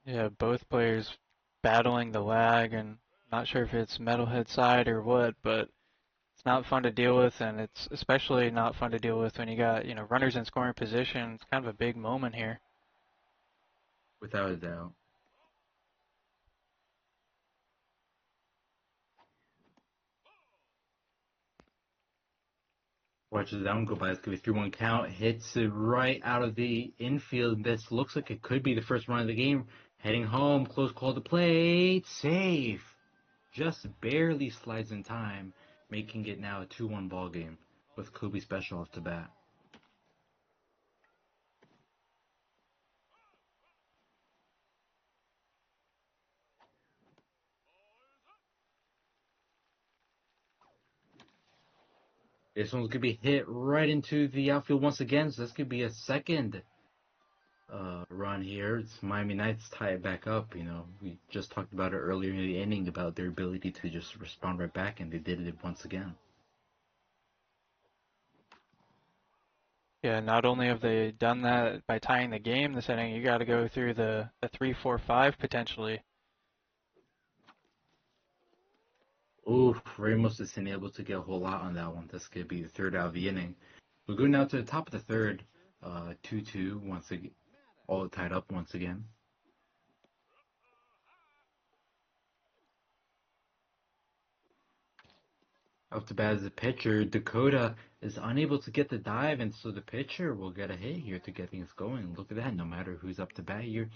Yeah, both players battling the lag, and not sure if it's metalhead side or what, but it's not fun to deal with, and it's especially not fun to deal with when you got, runners in scoring position. It's kind of a big moment here. Without a doubt. Watches that one go by. It's going to be 3-1 count. Hits it right out of the infield. This looks like it could be the first run of the game. Heading home. Close call to plate. Safe. Just barely slides in time, making it now a 2-1 ball game with Kobe Special off to bat. This one's going to be hit right into the outfield once again, so this could be a second run here. It's Miami Knights tie it back up. We just talked about it earlier in the inning about their ability to just respond right back, and they did it once again. Yeah, not only have they done that by tying the game this inning, you got to go through the 3-4-5 potentially. Ooh, Ramos is unable to get a whole lot on that one. This could be the third out of the inning. We'll go now to the top of the third. 2-2 once again. All tied up once again. Up to bat as a pitcher, Dakota is unable to get the dive, and so the pitcher will get a hit here to get things going. Look at that. No matter who's up to bat here,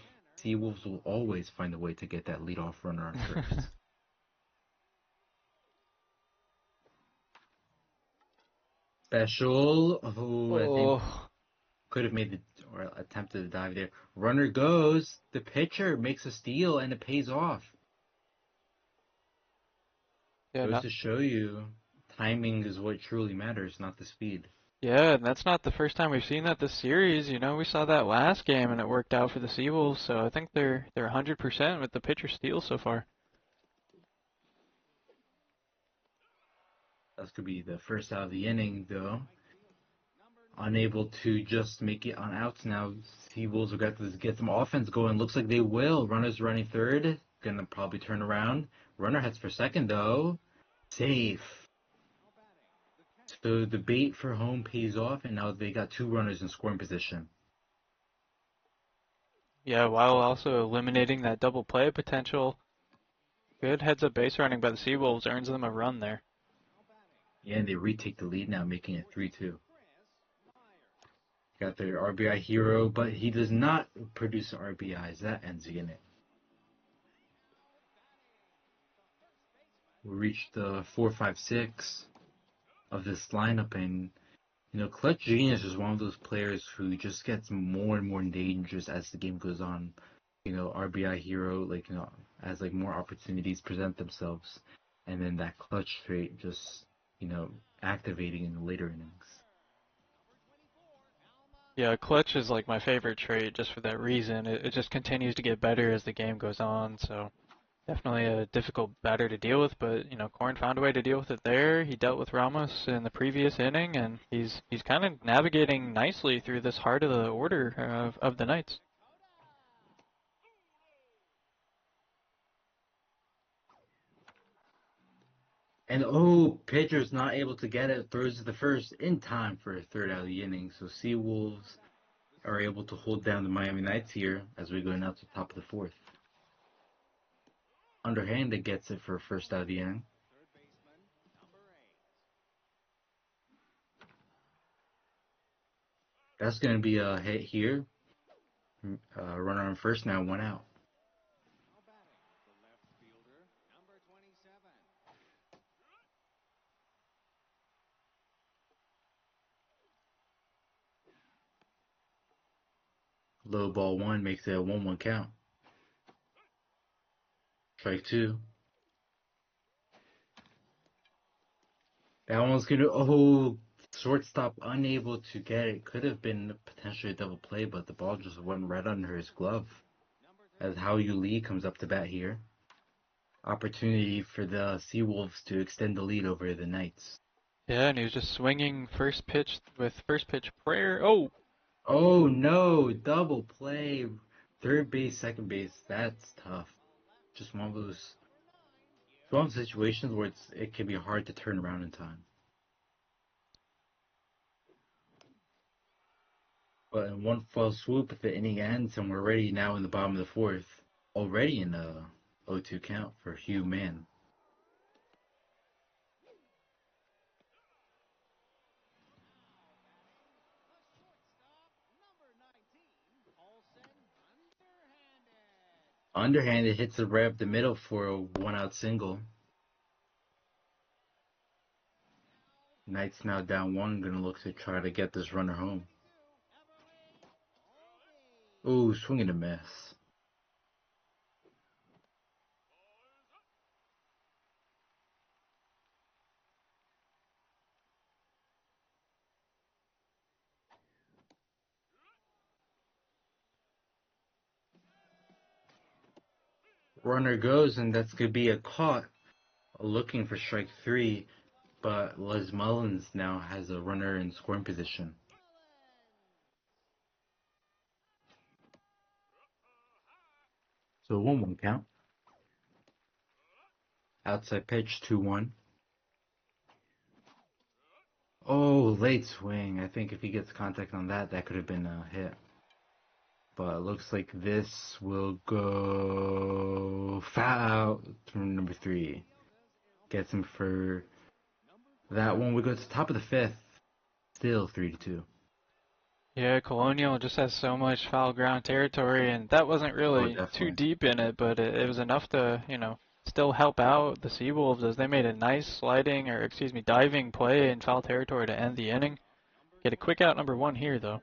Seawolves will always find a way to get that leadoff runner on first. Special. Oh, I think could have made or attempted the dive there. Runner goes. The pitcher makes a steal, and it pays off. Yeah, Goes to show you, timing is what truly matters, not the speed. yeah, and that's not the first time we've seen that this series. We saw that last game, and it worked out for the Seawolves. So I think they're 100% with the pitcher steal so far. That's going to be the first out of the inning, though. Unable to just make it on outs now. Seawolves will get to get some offense going. Looks like they will. Runner's running third. Gonna probably turn around. Runner heads for second, though. Safe. So the bait for home pays off, and now they got 2 runners in scoring position. Yeah, while also eliminating that double play potential. Good heads-up base running by the Seawolves earns them a run there. Yeah, and they retake the lead now, making it 3-2. Got their RBI hero, but he does not produce RBIs. That ends the inning. We reached the 4, 5, 6 of this lineup, and Clutch Genius is one of those players who just gets more and more dangerous as the game goes on. RBI hero, as more opportunities present themselves, and then that clutch trait just activating in the later innings. Yeah, clutch is like my favorite trait just for that reason. It just continues to get better as the game goes on, so definitely a difficult batter to deal with, but Corn found a way to deal with it there. He dealt with Ramos in the previous inning, and he's kind of navigating nicely through this heart of the order of the Knights. And pitcher's not able to get it, throws to the first in time for a third out of the inning. So Seawolves are able to hold down the Miami Knights here as we go now to the top of the fourth. Underhanded gets it for a first out of the inning. That's going to be a hit here. Runner on first now, 1 out. Low ball 1 makes it a 1-1 count. Strike 2. That one's going to, shortstop unable to get it. Could have been potentially a double play, but the ball just went right under his glove. As Hao Yu Lee comes up to bat here. Opportunity for the Seawolves to extend the lead over the Knights. Yeah, and he was just swinging first pitch prayer. Oh no, double play. Third base, second base, that's tough. Just one of those situations where it can be hard to turn around in time. But in one fell swoop, the inning ends, and we're already now in the bottom of the fourth. Already in a 0-2 count for Hugh Mann. Underhanded hits the right up the middle for a 1-out single. Knights now down 1, gonna look to try to get this runner home. Ooh, swing and a miss. Runner goes, and that's gonna be a caught. Looking for strike 3, but Les Mullins now has a runner in scoring position. So 1-1 count. Outside pitch, 2-1. Oh, late swing. I think if he gets contact on that, that could have been a hit. But it looks like this will go foul from number 3. Gets him for that one. We go to the top of the 5th. Still 3-2. Yeah, Colonial just has so much foul ground territory, and that wasn't really too deep in it, but it was enough to, still help out the Seawolves as they made a nice diving play in foul territory to end the inning. Get a quick out number 1 here, though.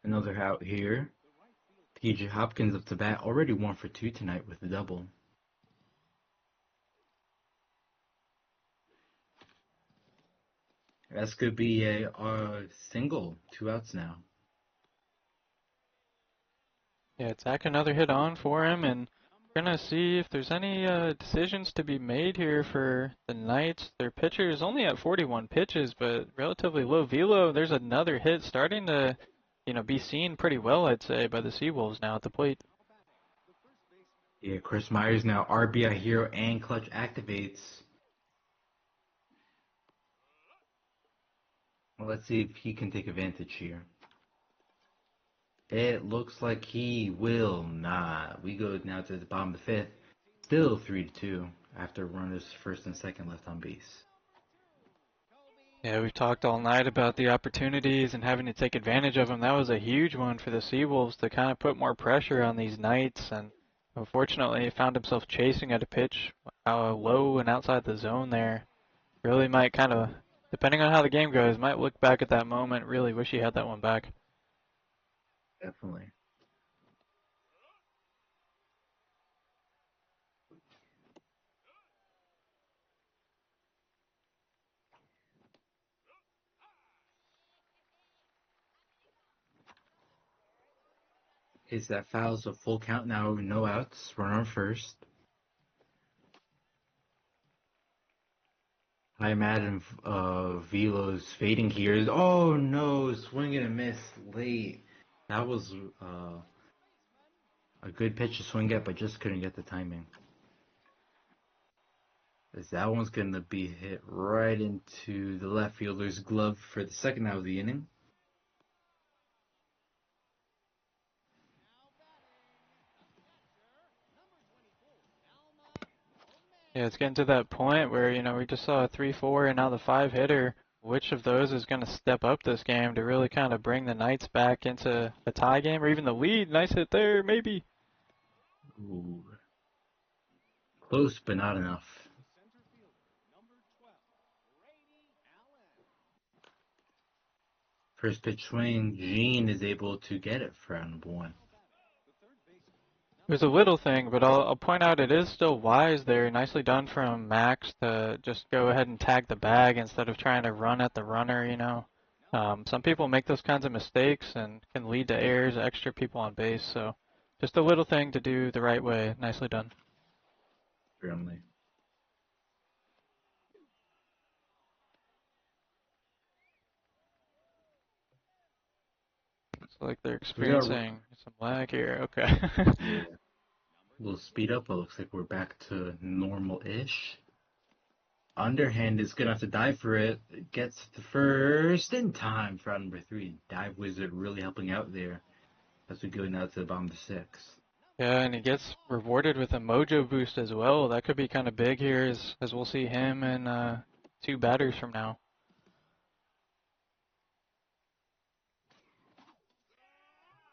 Another out here. TJ Hopkins up to bat, already 1 for 2 tonight with the double. That's going to be a single, 2 outs now. Yeah, Zach, another hit on for him, and we're going to see if there's any decisions to be made here for the Knights. Their pitcher is only at 41 pitches, but relatively low velo. There's another hit starting to, be seen pretty well, I'd say, by the Seawolves now at the plate. Yeah, Chris Myers now RBI hero and clutch activates. Well, let's see if he can take advantage here. It looks like he will not. We go now to the bottom of the 5th. Still 3-2 after runners first and second left on base. Yeah, we've talked all night about the opportunities and having to take advantage of them. That was a huge one for the Seawolves to kind of put more pressure on these Knights, and unfortunately he found himself chasing at a pitch low and outside the zone there. Really might kind of, depending on how the game goes, might look back at that moment, really wish he had that one back. Definitely. Is that foul's a full count now? No outs. Runner on first. I imagine Velo's fading here. Oh no, swing and a miss late. That was a good pitch to swing at, but just couldn't get the timing. As that one's gonna be hit right into the left fielder's glove for the second out of the inning. Yeah, it's getting to that point where, you know, we just saw a 3-4 and now the 5-hitter. Which of those is going to step up this game to really kind of bring the Knights back into a tie game or even the lead? Nice hit there, maybe. Ooh. Close, but not enough. First pitch swing, Gene is able to get it for round number one. It was a little thing, but I'll point out it is still wise there. Nicely done from Max to just go ahead and tag the bag instead of trying to run at the runner, you know. Some people make those kinds of mistakes and can lead to errors, extra people on base. So just a little thing to do the right way. Nicely done. Certainly. Looks like they're We got experiencing some lag here. Okay. yeah. A little speed up, but looks like we're back to normal-ish. Underhand is gonna have to dive for it. Gets the first in time for round number three. Dive Wizard really helping out there as we go now to the bottom of the sixth. Yeah, and he gets rewarded with a mojo boost as well. That could be kind of big here as we'll see him in 2 batters from now.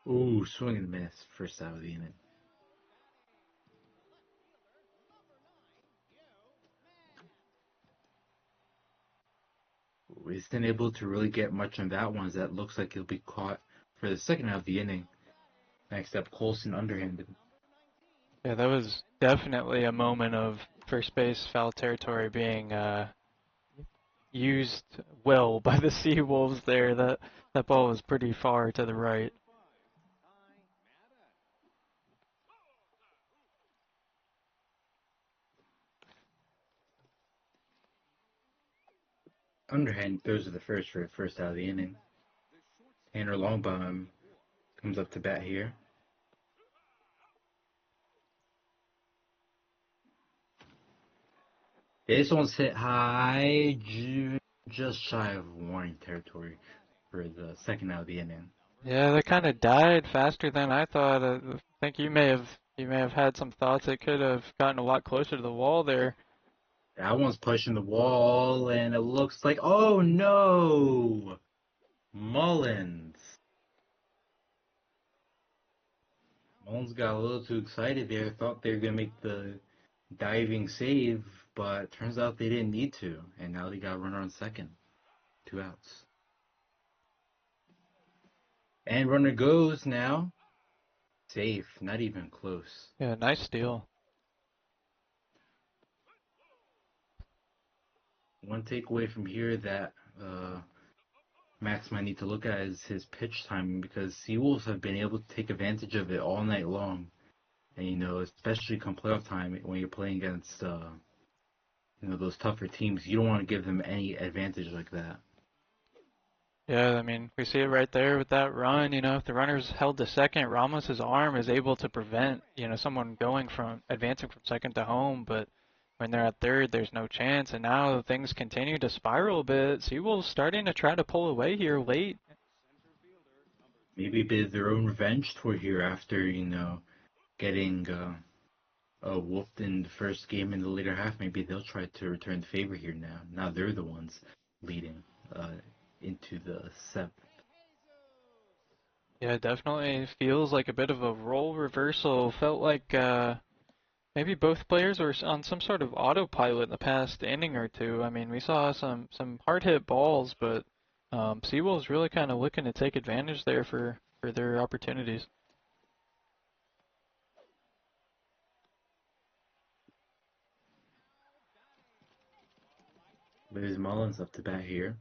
Ooh, swing and miss. First out of the inning. Isn't able to really get much on that one as that looks like he'll be caught for the second half of the inning. Next up, Colson underhanded. Yeah, that was definitely a moment of first base foul territory being used well by the Seawolves there. That ball was pretty far to the right. Underhand throws to the first for the first out of the inning. Tanner Longbottom comes up to bat here. This one's hit high, just shy of warning territory for the second out of the inning. Yeah, that kind of died faster than I thought. I think you may have had some thoughts it could have gotten a lot closer to the wall there. That one's pushing the wall, and it looks like, oh no! Mullins. Mullins got a little too excited there, thought they were going to make the diving save, but turns out they didn't need to, and now they got a runner on second. 2 outs. And runner goes now. Safe, not even close. Yeah, nice steal. One takeaway from here that Max might need to look at is his pitch timing, because Seawolves have been able to take advantage of it all night long. And, you know, especially come playoff time when you're playing against, you know, those tougher teams, you don't want to give them any advantage like that. Yeah, I mean, we see it right there with that run. You know, if the runner's held to second, Ramos's arm is able to prevent, you know, someone advancing from second to home. But when they're at third, there's no chance. And now things continue to spiral a bit. Seawolves starting to try to pull away here late. Maybe a bit of their own revenge toward here after, you know, getting whooped in the first game in the later half. Maybe they'll try to return the favor here now. Now they're the ones leading. into the 7th. Yeah, it definitely feels like a bit of a role reversal. Felt like maybe both players were on some sort of autopilot in the past inning or two. I mean, we saw some hard hit balls, but Seawolves really kind of looking to take advantage there for their opportunities. There's Mullins up to bat here.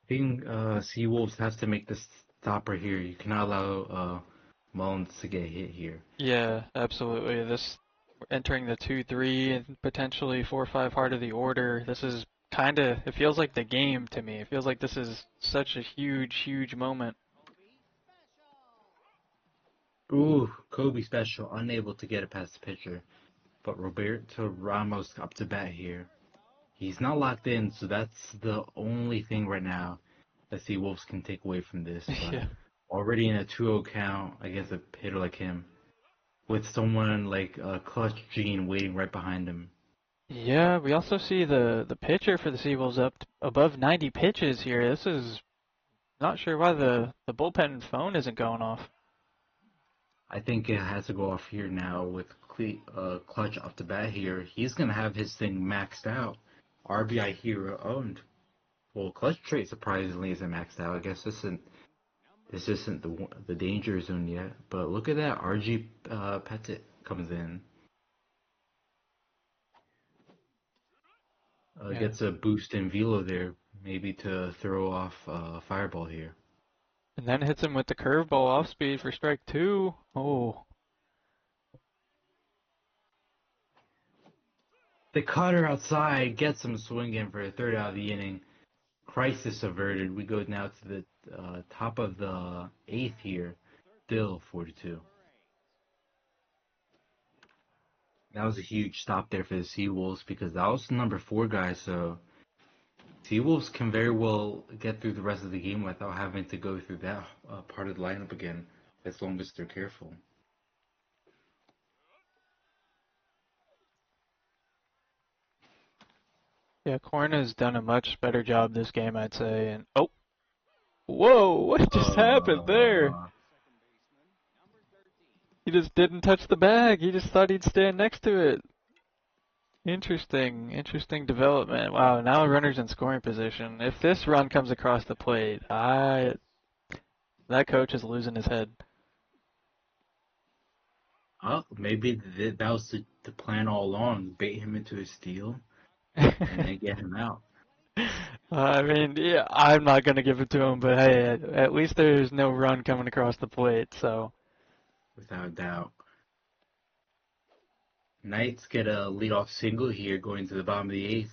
I think Seawolves has to make this stop right here. You cannot allow Mullins to get hit here. Yeah, absolutely. This entering the 2-3 and potentially 4-5 heart of the order. This is kind of, it feels like the game to me. It feels like this is such a huge moment. Ooh, Kobe special, unable to get it past the pitcher. But Roberto Ramos up to bat here. He's not locked in, so that's the only thing right now that Seawolves can take away from this. But Yeah. already in a 2-0 count against a hitter like him, with someone like Clutch Gene waiting right behind him. Yeah, we also see the pitcher for the Seawolves up above 90 pitches here. This is not sure why the bullpen phone isn't going off. I think it has to go off here now with Clutch up to bat here. He's going to have his thing maxed out. RBI hero owned. Well, Clutch trait surprisingly isn't maxed out. I guess this isn't the danger zone yet. But look at that. RG Pettit comes in. Yeah. Gets a boost in velo there, maybe to throw off Fireball here. And then hits him with the curveball off speed for strike 2. Oh. The cutter outside gets him swinging for a third out of the inning. Crisis averted. We go now to the top of the 8th here. Still 4-2. That was a huge stop there for the Seawolves because that was the number 4 guy. So Seawolves can very well get through the rest of the game without having to go through that part of the lineup again, as long as they're careful. Yeah, Corn has done a much better job this game, I'd say. And oh, whoa! What just happened there? He just didn't touch the bag. He just thought he'd stand next to it. Interesting development. Wow, now runner's in scoring position. If this run comes across the plate, that coach is losing his head. Oh, maybe that was the plan all along. Bait him into a steal and then get him out. I mean, yeah, I'm not going to give it to him, but hey, at least there's no run coming across the plate, so. Without a doubt. Knights get a leadoff single here going to the bottom of the 8th.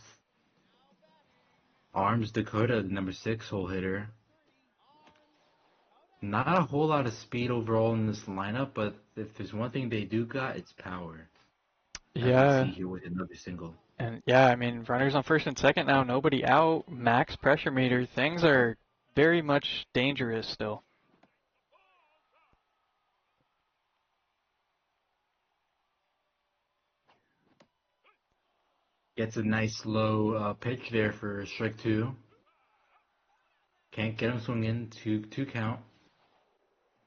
Arms Dakota, the number 6 hole hitter. Not a whole lot of speed overall in this lineup, but if there's one thing they do got, it's power. Yeah. As we see here with another single. And yeah, I mean, runners on first and second now, nobody out, max pressure meter. Things are very much dangerous still. Gets a nice low pitch there for strike 2. Can't get him swinging. 2 count.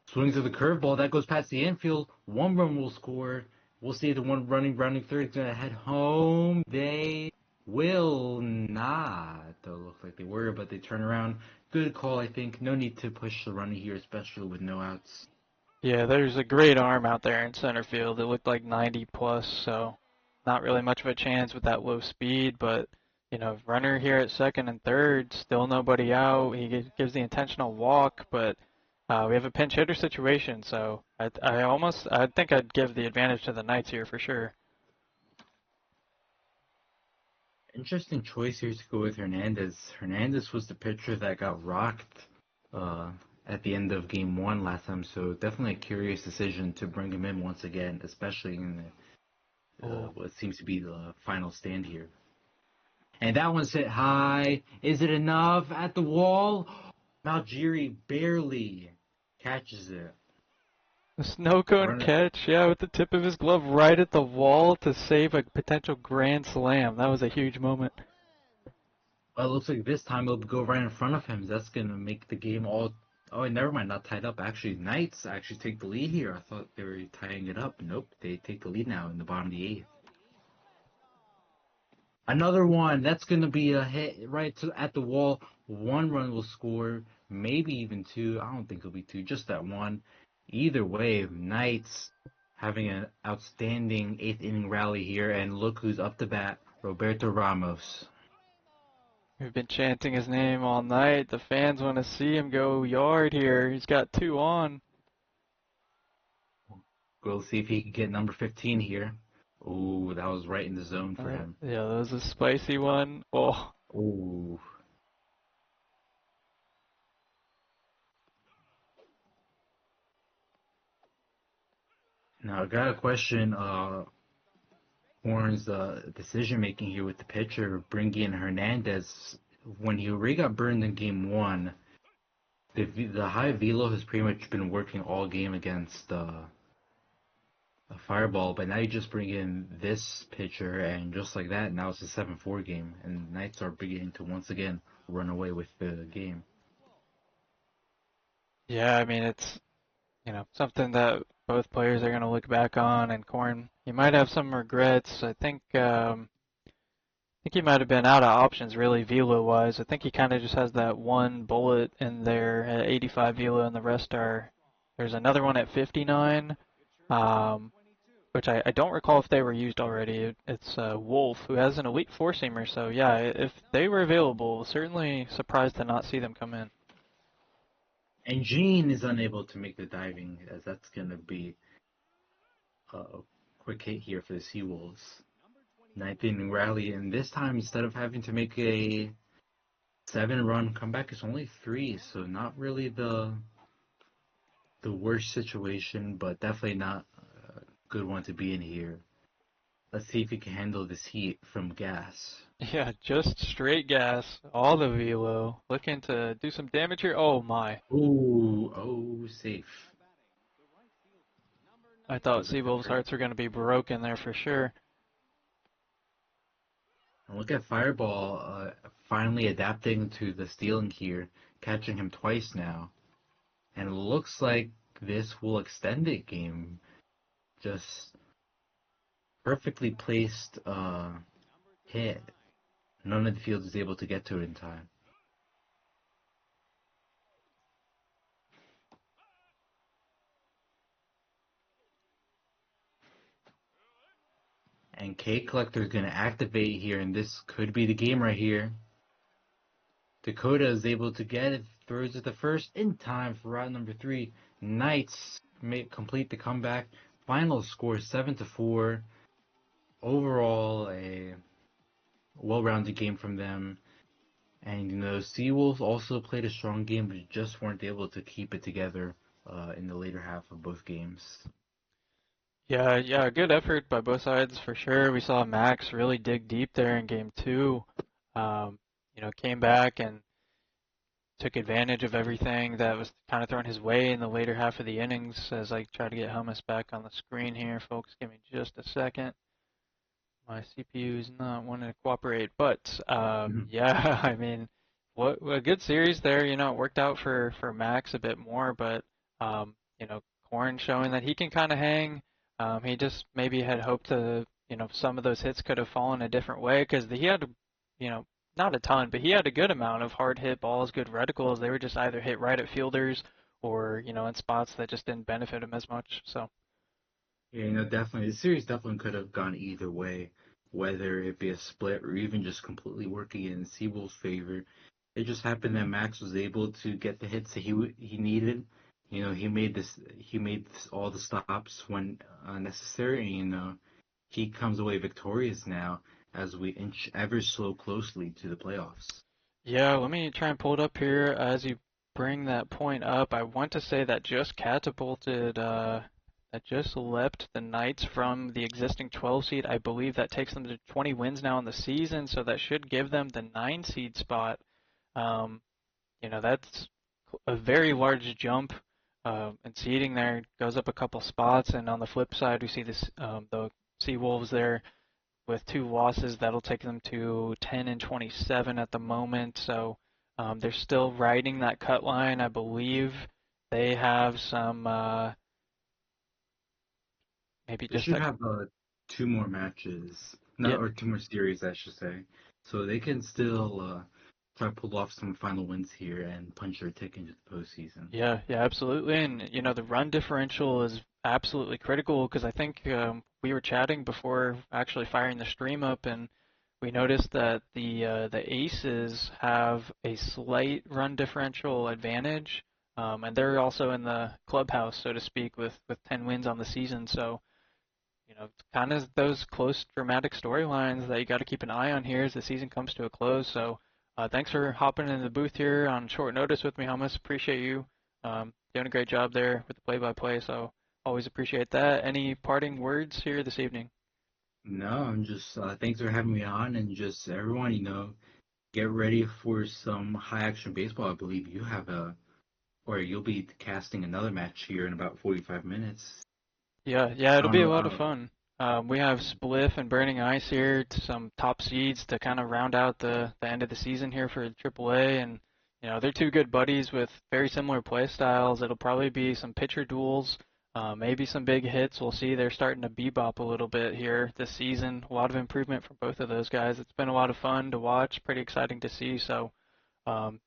Swings to the curveball. That goes past the infield. 1 run will score. We'll see the one running third is going to head home. They will not. They'll look like they were, but they turn around. Good call, I think. No need to push the runner here, especially with no outs. Yeah, there's a great arm out there in center field. It looked like 90 plus, so not really much of a chance with that low speed, but you know, runner here at second and third, still nobody out. He gives the intentional walk, but we have a pinch hitter situation, so I think I'd give the advantage to the Knights here for sure. Interesting choice here to go with Hernandez. Hernandez was the pitcher that got rocked at the end of Game 1 last time, so definitely a curious decision to bring him in once again, especially in what seems to be the final stand here. And that one's hit high. Is it enough at the wall? Malgiri barely catches it. The snow cone Run it. catch, yeah, with the tip of his glove right at the wall to save a potential grand slam. That was a huge moment. Well, it looks like this time it'll go right in front of him. That's gonna make the game all. Oh, never mind, not tied up. Actually, Knights actually take the lead here. I thought they were tying it up. Nope, they take the lead now in the bottom of the eighth. Another one. That's gonna be a hit right at the wall. One run will score, maybe even two. I don't think it'll be two, just that one. Either way, Knights having an outstanding eighth inning rally here, and look who's up to bat, Roberto Ramos. We've been chanting his name all night. The fans want to see him go yard here. He's got 2 on. We'll see if he can get number 15 here. Ooh, that was right in the zone for him. Yeah, that was a spicy one. Oh, Ooh. Now I got a question. Horn's decision making here with the pitcher, bringing in Hernandez. When he already got burned in game one, the high velo has pretty much been working all game against a Fireball, but now you just bring in this pitcher, and just like that, now it's a 7-4 game, and Knights are beginning to once again run away with the game. yeah, I mean, it's, something that both players are going to look back on, and Corn, he might have some regrets. I think he might have been out of options really velo-wise. I think he kind of just has that one bullet in there at 85 velo, and the rest are, there's another one at 59, which I don't recall if they were used already. It's Wolf, who has an elite four-seamer, so yeah, if they were available, certainly surprised to not see them come in. And Gene is unable to make the diving, as that's going to be a quick hit here for the Seawolves. Ninth inning rally, and this time instead of having to make a 7-run comeback, it's only 3, so not really the worst situation, but definitely not a good one to be in here. Let's see if he can handle this heat from Gas. Yeah, just straight gas, all the velo, looking to do some damage here. Oh my. Ooh, oh, safe. I thought Seawolves' hearts were going to be broken there for sure. And look at Fireball finally adapting to the stealing here, catching him twice now. And it looks like this will extend the game. Just perfectly placed hit. None of the field is able to get to it in time. And K Collector is going to activate here, and this could be the game right here. Dakota is able to get it, throws it the first in time for route number 3. Knights complete the comeback. Final score 7-4. Overall, a well-rounded game from them. And Seawolves also played a strong game, but just weren't able to keep it together in the later half of both games. Yeah, good effort by both sides for sure. We saw Max really dig deep there in game 2. Came back and took advantage of everything that was kind of thrown his way in the later half of the innings. As I try to get Hummus back on the screen here, folks, give me just a second. My CPU is not wanting to cooperate, but yeah, I mean, what a good series there. It worked out for Max a bit more, but Corn showing that he can kind of hang. He just maybe had hoped to, some of those hits could have fallen a different way because he had, not a ton, but he had a good amount of hard hit balls, good reticles. They were just either hit right at fielders or, in spots that just didn't benefit him as much. So. Yeah, definitely. The series definitely could have gone either way, whether it be a split or even just completely working in Seawolves' favor. It just happened that Max was able to get the hits that he needed. He made all the stops when necessary, and he comes away victorious now as we inch ever so closely to the playoffs. Yeah, let me try and pull it up here as you bring that point up. I want to say that just catapulted, that just leapt the Knights from the existing 12 seed. I believe that takes them to 20 wins now in the season, so that should give them the 9 seed spot. That's a very large jump and seeding there goes up a couple spots. And on the flip side, we see the Seawolves there with 2 losses. That'll take them to 10 and 27 at the moment. So they're still riding that cut line. I believe they have some maybe They just should have 2 more matches, no, yeah. or 2 more series, I should say. So they can still try to pull off some final wins here and punch their ticket into the postseason. Yeah, absolutely. And the run differential is absolutely critical because I think we were chatting before actually firing the stream up, and we noticed that the Aces have a slight run differential advantage, and they're also in the clubhouse, so to speak, with 10 wins on the season. So it's kind of those close dramatic storylines that you got to keep an eye on here as the season comes to a close. So thanks for hopping in the booth here on short notice with me, Hummus. Appreciate you doing a great job there with the play-by-play. So always appreciate that. Any parting words here this evening? No, I'm just thanks for having me on, and just everyone, get ready for some high action baseball. I believe you have or you'll be casting another match here in about 45 minutes. Yeah, I it'll don't be a know. lot of fun. We have Spliff and Burning Ice here, some top seeds to kind of round out the end of the season here for AAA, and they're 2 good buddies with very similar play styles. It'll probably be some pitcher duels, maybe some big hits. We'll see. They're starting to bebop a little bit here this season. A lot of improvement from both of those guys. It's been a lot of fun to watch. Pretty exciting to see. So,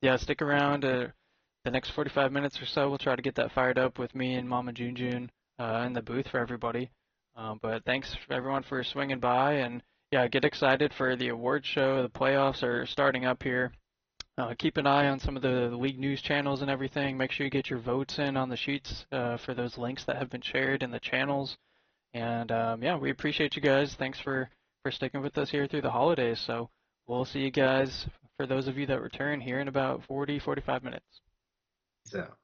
yeah, stick around. The next 45 minutes or so, we'll try to get that fired up with me and Mama Junjun in the booth for everybody. But thanks everyone for swinging by, and yeah, get excited for the award show. The playoffs are starting up here. Keep an eye on some of the league news channels and everything. Make sure you get your votes in on the sheets for those links that have been shared in the channels. And yeah, we appreciate you guys. Thanks for sticking with us here through the holidays. So we'll see you guys, for those of you that return, here in about 45 minutes. Peace out.